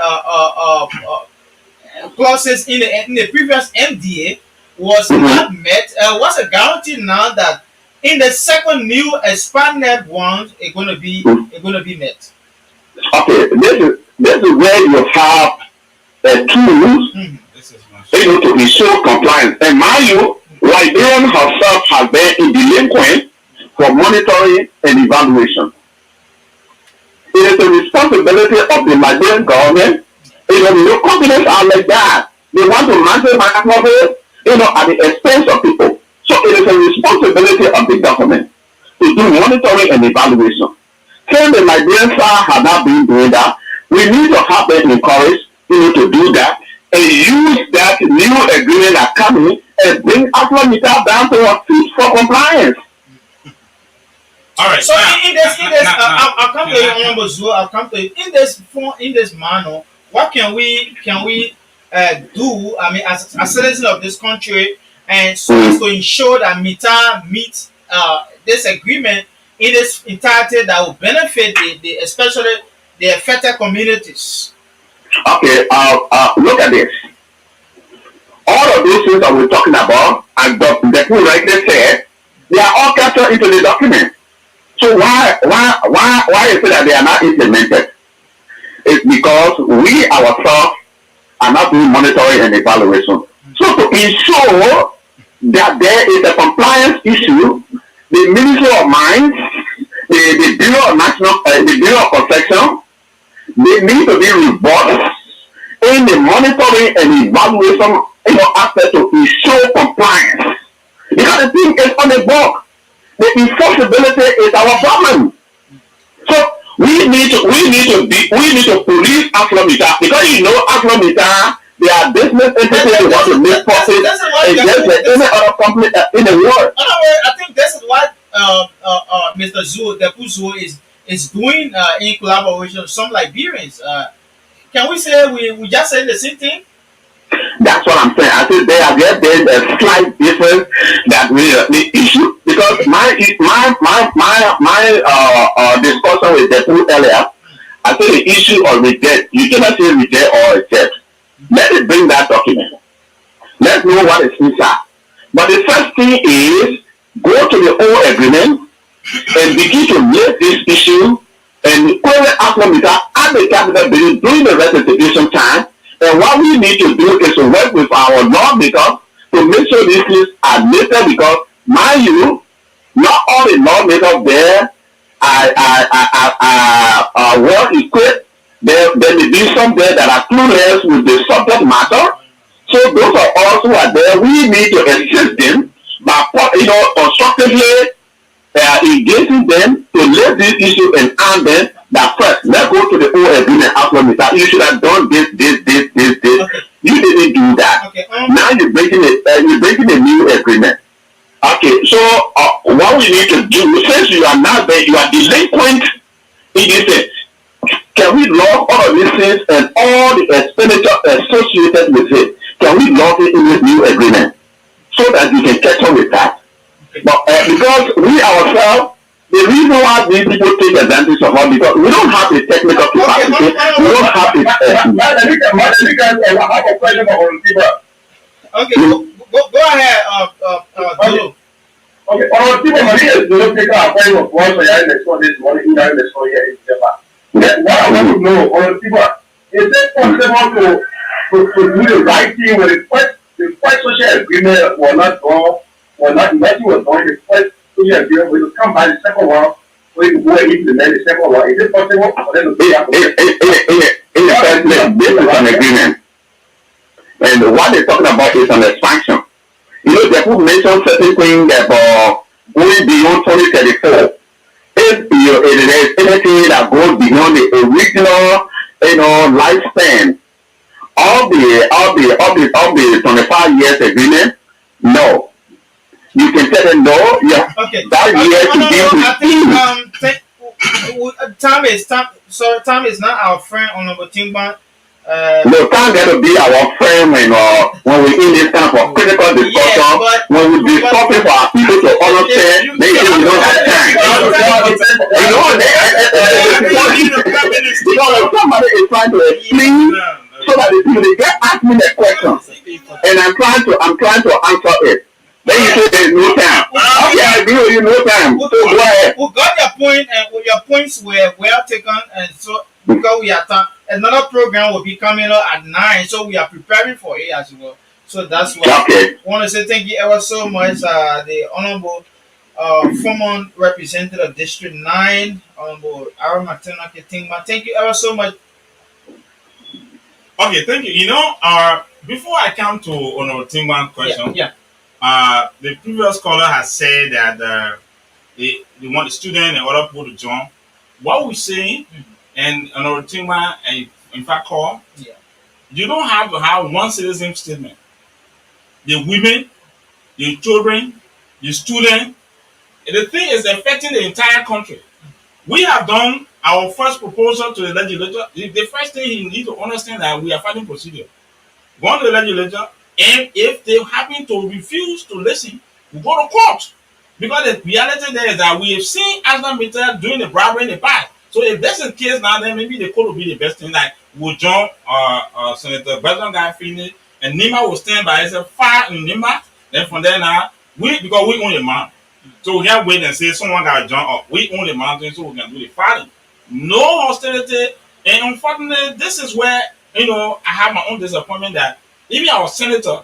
clauses in the previous MDA was not met, what's a guarantee now that in the second new expanded one it's going to be met? Okay, this is where you have tools to be so compliant. And mind you, Liberian herself has been in delinquent for monitoring and evaluation. It is the responsibility of the Liberian government. No companies are like that. They want to maximize profit, at the expense of people. So it is a responsibility of the government to do monitoring and evaluation. Since the Liberian side have not been doing that, we need to have them encouraged, to do that and use that new agreement that coming and bring AgriMeta down to a fit for compliance. All right. So I'll come to you, Honorable Zoo. I'll come to you in this manner. What can we do? I mean, as a citizen of this country, and so as to ensure that Meta meets this agreement in its entirety that will benefit the especially the affected communities. Okay, look at this. All of those things that we're talking about, and the who rightly said, they are all captured into the document. So why is it that they are not implemented? It's because we ourselves are not doing monitoring and evaluation. So to ensure that there is a compliance issue, the Ministry of Mines, the Bureau of the Bureau of Protection, they need to be robust in the monitoring and evaluation aspect to ensure compliance. Because the thing is on the book, the enforceability is our problem. So we need to police AgriMeta because AgriMeta, they are business entities who want to make profit and just like any other company in the world. I think this is what Mr. Zoo, the Zoo is doing in collaboration with some Liberians. Can we say we just say the same thing? That's what I'm saying. I think there has been a slight difference that the issue because my discussion with the two earlier, I think the issue of reject, you cannot say reject or accept. Let it bring that document. Let's know what is inside. But the first thing is go to the old agreement and begin to raise this issue and query AgriMeta at the capital building during the restitution time. And what we need to do is to work with our lawmakers to make sure these things are later because, mind you, not all the lawmakers there are well equipped. there may be some there that are clueless with the subject matter. So those of us who are there, we need to assist them by, constructively engaging them to lift this issue and arm them that first, let's go to the whole agreement after that you should have done this. Okay. You didn't do that. Okay. Now you're breaking a new agreement. Okay, so what we need to do, since you are now there, you are delinquent in this thing. Can we log all of these things and all the expenditure associated with it? Can we log it in this new agreement so that we can catch up with that? But because we ourselves, the reason why these people take advantage of us because we don't have the technical capacity, we don't have the. I have a question for people. Okay, go ahead, Dolo. Okay, people, Maria is going to take our point of one for your next one this morning, in the next one here in Japan. What I want to know, people, is it possible to do the right thing when the first social agreement was not done, nothing was done, the first social agreement will come by the second one, we can go and implement the second one. Is it possible for them to do that? In the first place, this is an agreement. And what they're talking about is an expansion. You know, they could mention certain things that going beyond 2034. If there is anything that goes beyond the original, lifespan of the 25 years agreement, no. You can tell them no. Yeah. Okay. That year to I think Tom is not our friend on number Timba. No, time got to be our friend when we in this kind of critical discussion, when we discussing for our people to understand, they say we don't have time. Because somebody is trying to explain so that the people they get ask me the question, and I'm trying to answer it. Then you say there's no time. Okay, I agree with you, no time. So go ahead. We got your point, and your points were well taken, and so because we are another program will be coming up at 9, so we are preparing for it as well. So that's why I want to say thank you ever so much, the honorable former representative of District 9, honorable Aaron Matena Ketingma. Thank you ever so much. Okay, thank you. Before I come to honorable Tingman's question, the previous caller has said that they want the student and other people to join. What we're saying, and another thing, in fact, you don't have to have one citizen statement. The women, the children, the students, the thing is affecting the entire country. We have done our first proposal to the legislature. The first thing you need to understand that we are fighting procedure. Go to the legislature, and if they happen to refuse to listen, we go to court. Because the reality there is that we have seen Asna Mita doing the bribery in the past. So if that's the case now, then maybe the court will be the best thing. Like we'll join Senator President Guy Finney, and Nimba will stand by as a fire in Nimba. Then from there now, because we own the mountain. So we have to wait and say someone got to join up. We own the mountain, so we can do the fighting. No hostility. And unfortunately, this is where I have my own disappointment that even our senator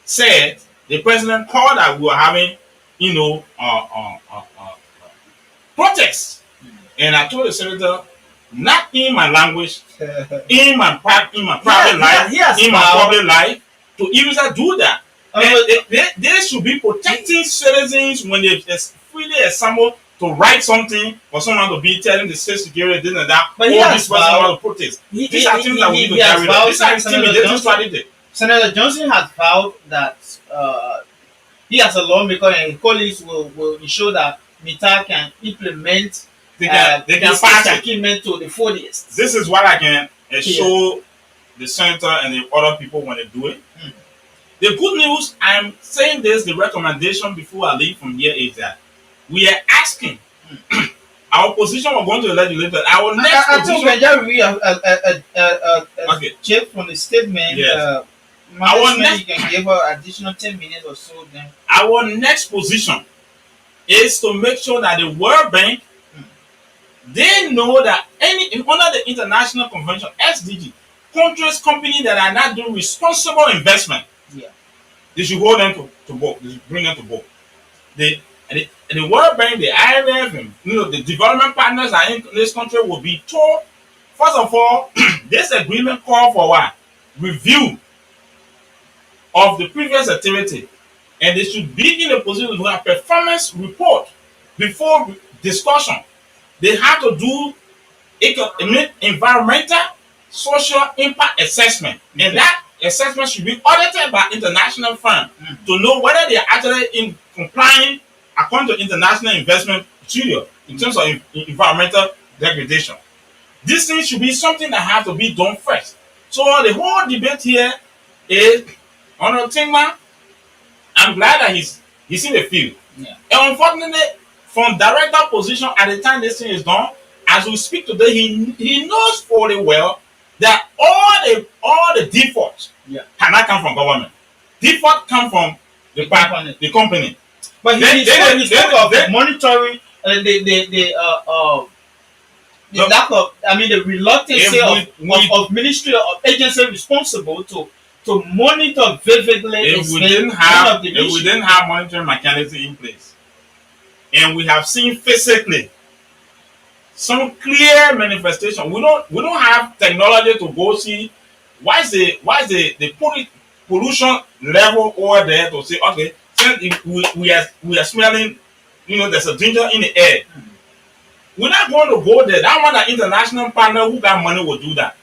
said the president called that we were having protests. And I told the senator, not in my language, in my private life, in my public life, to even do that. They should be protecting citizens when they freely assemble to write something for someone to be telling the state security this and that. But he has vowed to protest. These are things that we need to carry out. These are intimidating strategy. Senator Johnson has vowed that he as a lawmaker and his colleagues will ensure that MITA can implement they can pass it to the 40th. This is what I can show the senator and the other people when they do it. The good news, I'm saying this, the recommendation before I leave from here is that we are asking our position of going to the legislature. Our next position. I think we read a check from the statement. Yes. You can give her additional 10 minutes or so. Then our next position is to make sure that the World Bank they know that under the International Convention SDG, countries, companies that are not doing responsible investment, they should hold them to book. They should bring them to book. The World Bank, the IMF, and the development partners that in this country will be told first of all, this agreement called for what? Review of the previous activity, and they should be in a position to have performance report before discussion. They have to do environmental social impact assessment, and that assessment should be audited by international firm to know whether they are actually in complying according to international investment procedure in terms of environmental degradation. This thing should be something that has to be done first. So the whole debate here is on a thing, man. I'm glad that he's in the field. Yeah. And unfortunately, from director position at the time this thing is done, as we speak today, he knows fully well that all the defaults cannot come from government. Default come from the company. But he spoke of monitoring the lack of, I mean, the reluctance of ministry or agency responsible to monitor vividly. If we didn't have monitoring mechanism in place, and we have seen physically some clear manifestation, we don't have technology to go see why is the pollution level over there to say, okay, since we are smelling, there's a danger in the air. We're not going to go there. That one, an international partner who got money will do that.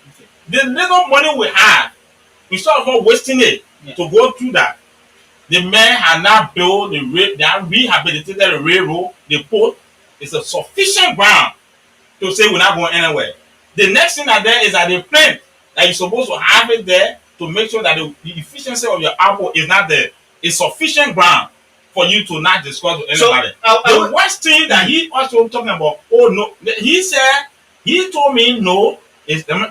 The little money we have, instead of wasting it to go through that, the men have now built they have rehabilitated the railroad, the port. It's a sufficient ground to say we're not going anywhere. The next thing that there is that the plant that you're supposed to have it there to make sure that the efficiency of your output is not there. It's sufficient ground for you to not discuss with anybody. So, the worst thing that he also talking about, oh no, he told me no,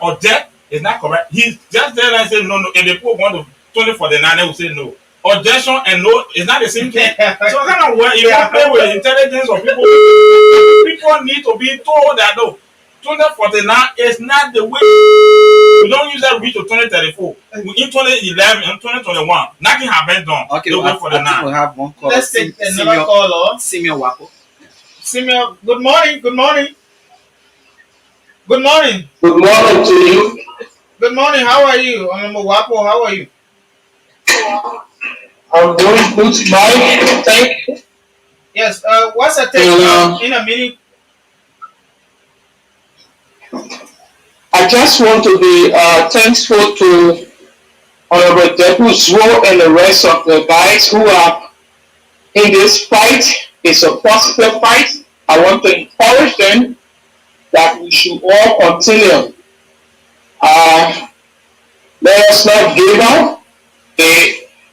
or that is not correct. He's just there and said no, and the people want to 2049, they will say no. Objection and no is not the same thing. So kind of when you play with intelligence of people, people need to be told that no, 2049 is not the way. We don't use that reach to 2034. We in 2011 and 2021, nothing has been done. Okay, I think we have one call. Let's take another caller. Simeon Wapo. Simeon, good morning. Good morning. Good morning. Good morning to you. Good morning. How are you? Nimba Wapo, how are you? I'm doing good, Mike. Thank you. Yes. What's the take in a meeting? I just want to be thankful to Honorable Depu Zwo and the rest of the guys who are in this fight. It's a positive fight. I want to encourage them that we should all continue. Let us not give up.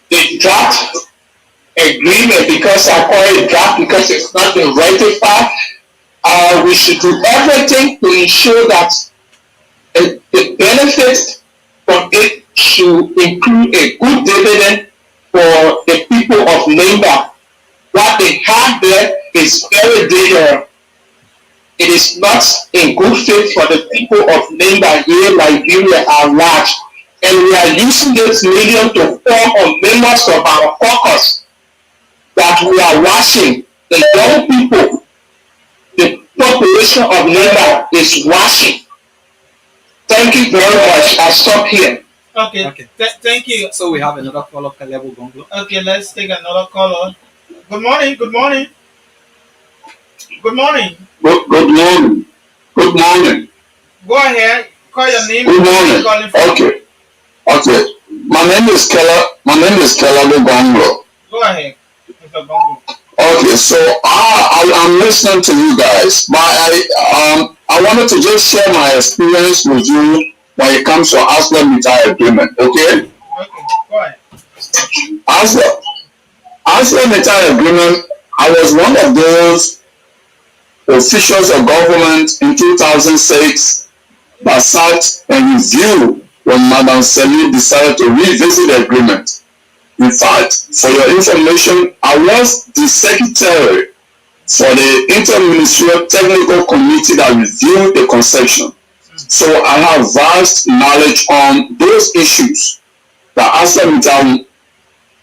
The draft agreement, because I call it draft because it's not been ratified. We should do everything to ensure that the benefits from it should include a good dividend for the people of Nimba. What they have there is very dangerous. It is not in good faith for the people of Nimba here, Liberia at large. And we are using this medium to form on members of our caucus that we are watching. The young people, the population of Nimba is watching. Thank you very much. I'll stop here. Okay. Thank you. So we have another caller, Kalebo Gonglo. Okay, let's take another caller. Good morning. Good morning. Good morning. Good morning. Good morning. Go ahead. Call your name. Good morning. Okay. My name is Keller Gonglo. Go ahead, Mr. Gonglo. Okay, so I'm listening to you guys, but I wanted to just share my experience with you when it comes to ArcelorMittal agreement. Okay, go ahead. ArcelorMittal agreement. I was one of those officials of government in 2006 that sat and reviewed when Madam Seli decided to revisit the agreement. In fact, for your information, I was the secretary for the Interministerial Technical Committee that reviewed the concession. So I have vast knowledge on those issues that ArcelorMittal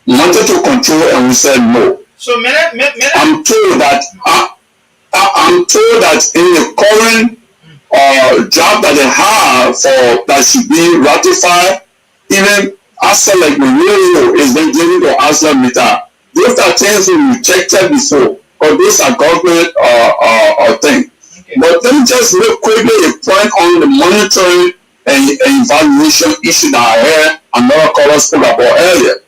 wanted to control, and we said no. So I'm told that in the current draft that they have for that should be ratified, even after like the radio is then given to ArcelorMittal. Those are things we rejected before, or those are government things. Okay. But let me just make quickly a point on the monitoring and evaluation issue that I heard another caller spoke about earlier.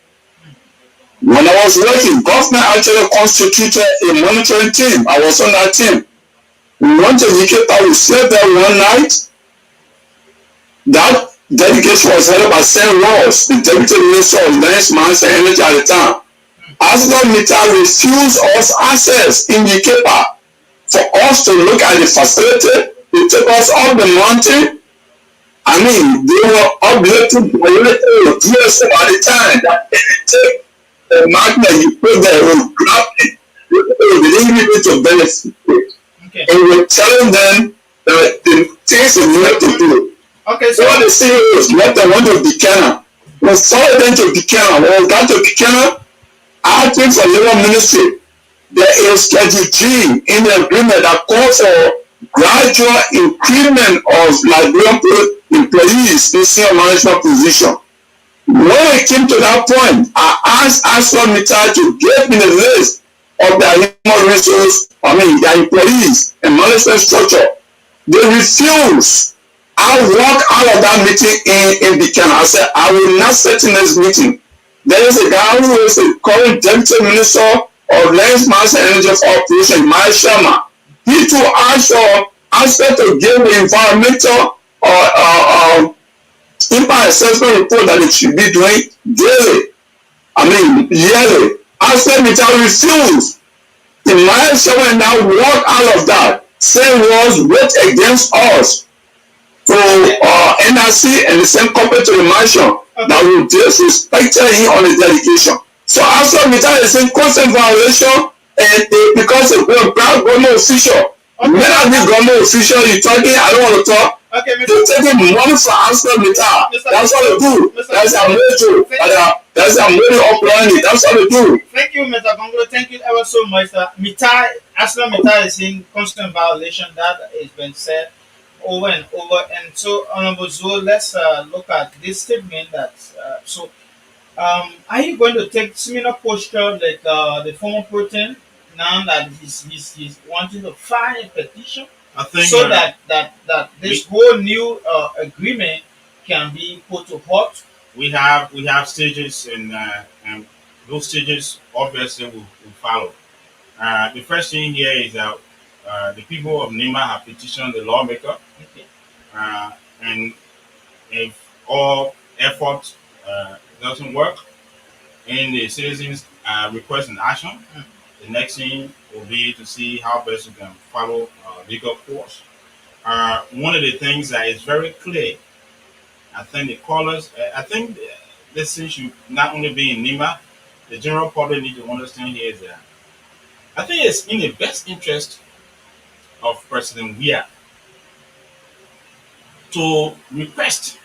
When I was working, government actually constituted a monitoring team. I was on that team. We went to Nikita, we slept there one night. That delegation was headed by St. Ross, the Deputy Minister of Lands, Mines and Energy at the time. ArcelorMittal refused us access in Nikita for us to look at the facility. They took us up the mountain. I mean, they were obligated to DSM at the time that they take the magnet you put there will grab it. They didn't give it to benefit. Okay. And we're telling them that the things they need to do. Okay, So what the CEOs let them want to Buchanan. We followed them to Buchanan. When we got to Buchanan, I think for Labor Ministry, there is Schedule G in the agreement that calls for gradual increment of Liberian employees in senior management position. When it came to that point, I asked ArcelorMittal to give me the list of their human resource, their employees and management structure. They refused. I walked out of that meeting in Buchanan. I said, I will not sit in this meeting. There is a guy who is the current Deputy Minister of Lands, Mines and Energy for Operation, Mike Sharma. He too asked to give the environmental impact assessment report that it should be doing yearly. ArcelorMittal refused. The Mike Sharma now walked out of that, saying was wrote against us to NRC and the same company to the mansion that will disrespected him on his dedication. So ArcelorMittal is in constant violation, and because of a government official. When I be government official, you talking, I don't want to talk. Okay, You're taking money from ArcelorMittal. That's what they do. That's how they do. That's how money operating. That's what they do. Thank you, Mr. Congo. Thank you ever so much. ArcelorMittal is in constant violation. That has been said over and over. And so, Honorable Zoe, let's look at this statement that are you going to take similar posture like the former president now that he's wanting to file a petition I think so that this whole new agreement can be put to halt? we have stages, and those stages obviously will follow. The first thing here is that the people of Nimba have petitioned the lawmaker, Okay. and if all effort doesn't work and the citizens request an action, the next thing will be to see how best we can follow legal course. One of the things that is very clear, I think the callers, I think this thing should not only be in Nimba, the general public need to understand here is that I think it's in the best interest of President Weah to request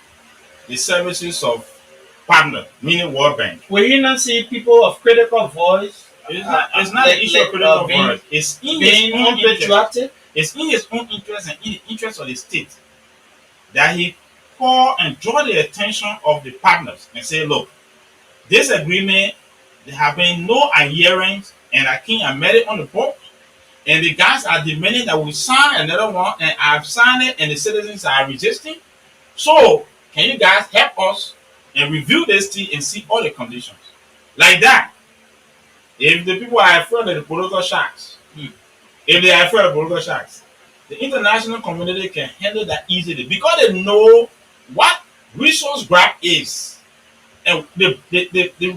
the services of partner, meaning World Bank. Will you not see people of critical voice? It's not an issue of critical voice. It's in his Being own interest. unpatriotic? It's in his own interest and in the interest of the state that he call and draw the attention of the partners and say, look, this agreement, there have been no adherence, and I can't met it on the board. And the guys are demanding that we sign another one, and I've signed it, and the citizens are resisting. So, can you guys help us and review this thing and see all the conditions? Like that. If the people are afraid of the political sharks, if they are afraid of political sharks, the international community can handle that easily because they know what resource grab is and the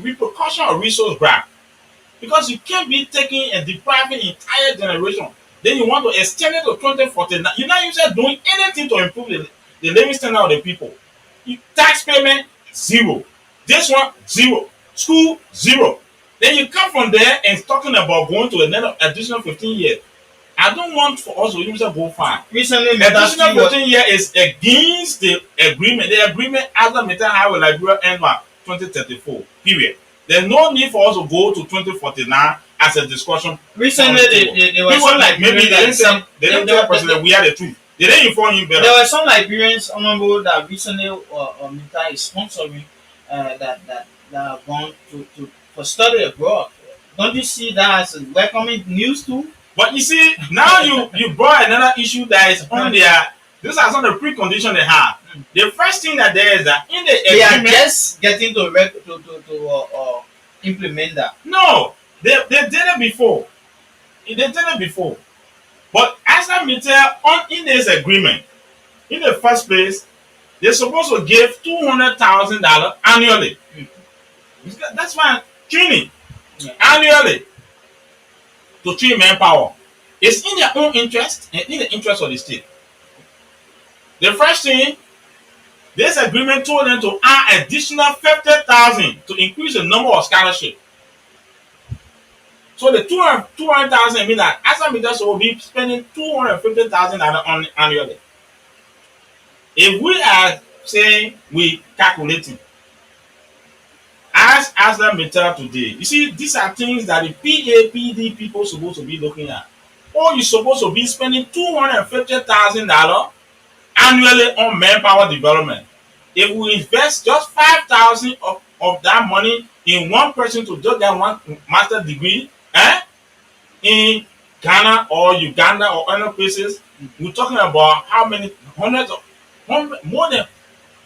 repercussion of resource grab. Because you can't be taking and depriving the entire generation. Then you want to extend it to 2049. You're not even doing anything to improve the living standard of the people. Tax payment, zero. This one, zero. School, zero. Then you come from there and talking about going to another additional 15 years. I don't want for us to even go far. Recently, Additional 15 years is against the agreement. The agreement ArcelorMittal have with Liberia end by 2034. Period. There's no need for us to go to 2049 as a discussion. Recently, they were people like maybe they didn't tell President we are the truth. They didn't inform him better. There were some Liberians, honorable, that recently Mita is sponsoring that have gone to for study abroad. Don't you see that as a welcoming news too? But you see, now you brought another issue that is on their. These are some of the preconditions they have. The first thing that there is that in the They are agreement, just getting to implement that. no, they did it before. They did it before. But as a meter on in this agreement, in the first place, they're supposed to give $200,000 annually. That's why training annually to train manpower. It's in their own interest and in the interest of the state. The first thing, this agreement told them to add additional 50,000 to increase the number of scholarships. So the 200,000 mean that Assam Leaders will be spending 250,000 on annually. If we are saying we calculating as Assam Meter today, you see these are things that the PAPD people supposed to be looking at. Or you're supposed to be spending $250,000 annually on manpower development. If we invest just 5,000 of that money in one person to just get one master degree, in Ghana or Uganda or other places, we're talking about how many more than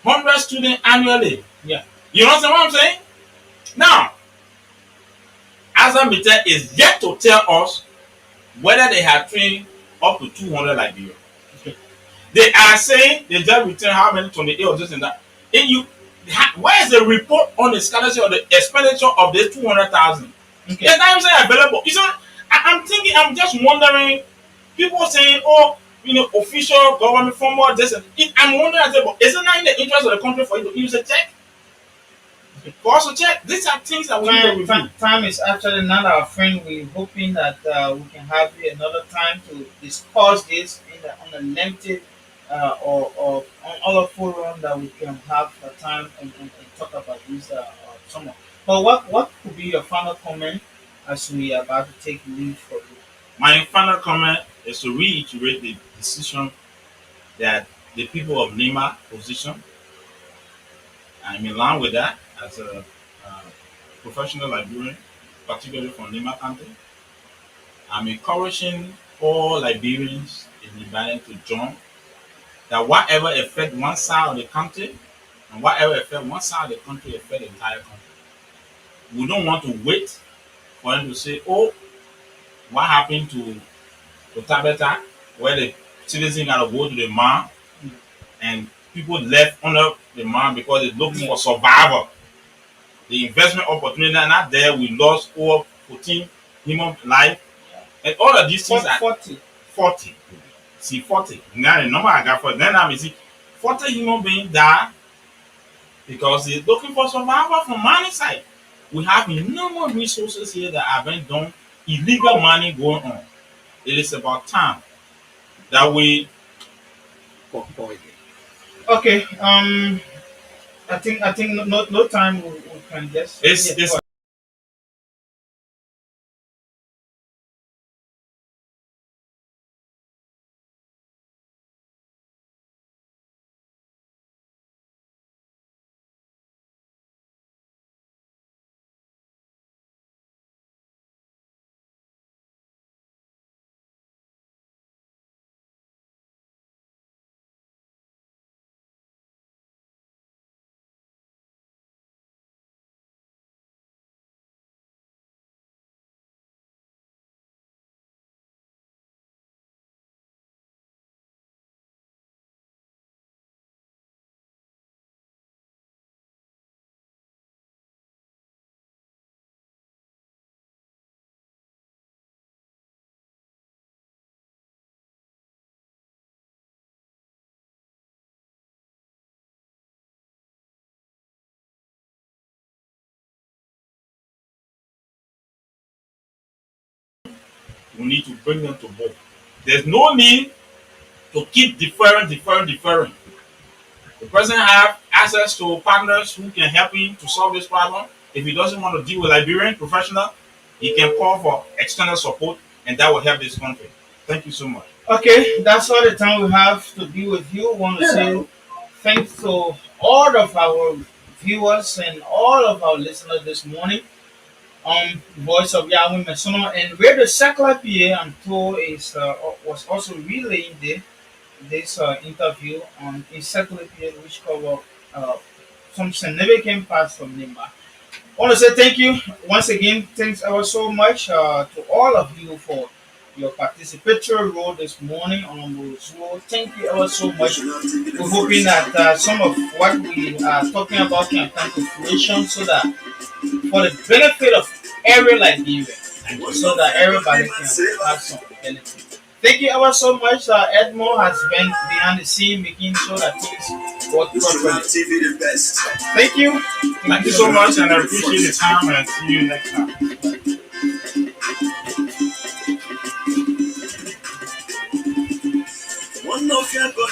100 students annually. Yeah. You understand what I'm saying? Now, Azamite is yet to tell us whether they have trained up to 200 Liberians. Okay. They are saying they just return how many 28 or this and that. Where is the report on the scholarship or the expenditure of the 200,000? Okay. The times are available. You know, I'm just wondering, people saying, oh, official government formal this and I'm wondering, is it not in the interest of the country for you to use a check? For us to check, these are things that we need to review. Time is actually not our friend. We're hoping that we can have another time to discuss this on a limited or on other forum that we can have a time and talk about this somewhat. But what could be your final comment as we are about to take leave for you? My final comment is to reiterate the decision that the people of Nimba position. I'm in line with that as a professional Liberian, particularly from Nimba country. I'm encouraging all Liberians in Ibadan to join. That whatever affect one side of the country and whatever affect one side of the country affect the entire country. We don't want to wait for them to say, oh, what happened to Tabata, where the citizens got to go to the mine and people left under the mine because they're looking for survival. The investment opportunity not there. We lost over 14 human life, and all of these things are 40. See 40. Now the number I got for then I see 40 human beings die because they're looking for survival from mining side. We have enormous resources here that have been done, illegal mining going on. It is about time that we. Okay. I think no time we can just. It's we need to bring them to book. There's no need to keep deferring. The president have access to partners who can help him to solve this problem. If he doesn't want to deal with Liberian professional, he can call for external support, and that will help this country. Thank you so much. Okay, that's all the time we have to be with you. Want to say thanks to all of our viewers and all of our listeners this morning on Voice of Yahweh Mesono, and where the Sakla PA I'm told is was also relaying this interview on encyclopedia which cover uh, some significant parts from Nimba. I want to say thank you once again. Thanks ever so much to all of you for your participatory role this morning on Zuo. Thank you ever so much. We're hoping that some of what we are talking about can come to fruition so that for the benefit of every Liberian, so that everybody can have some benefit. Thank you ever so much. Edmond has been behind the scene making sure that things work properly. Thank you. Thank you so much, and I appreciate the time, and see you next time. One of your God,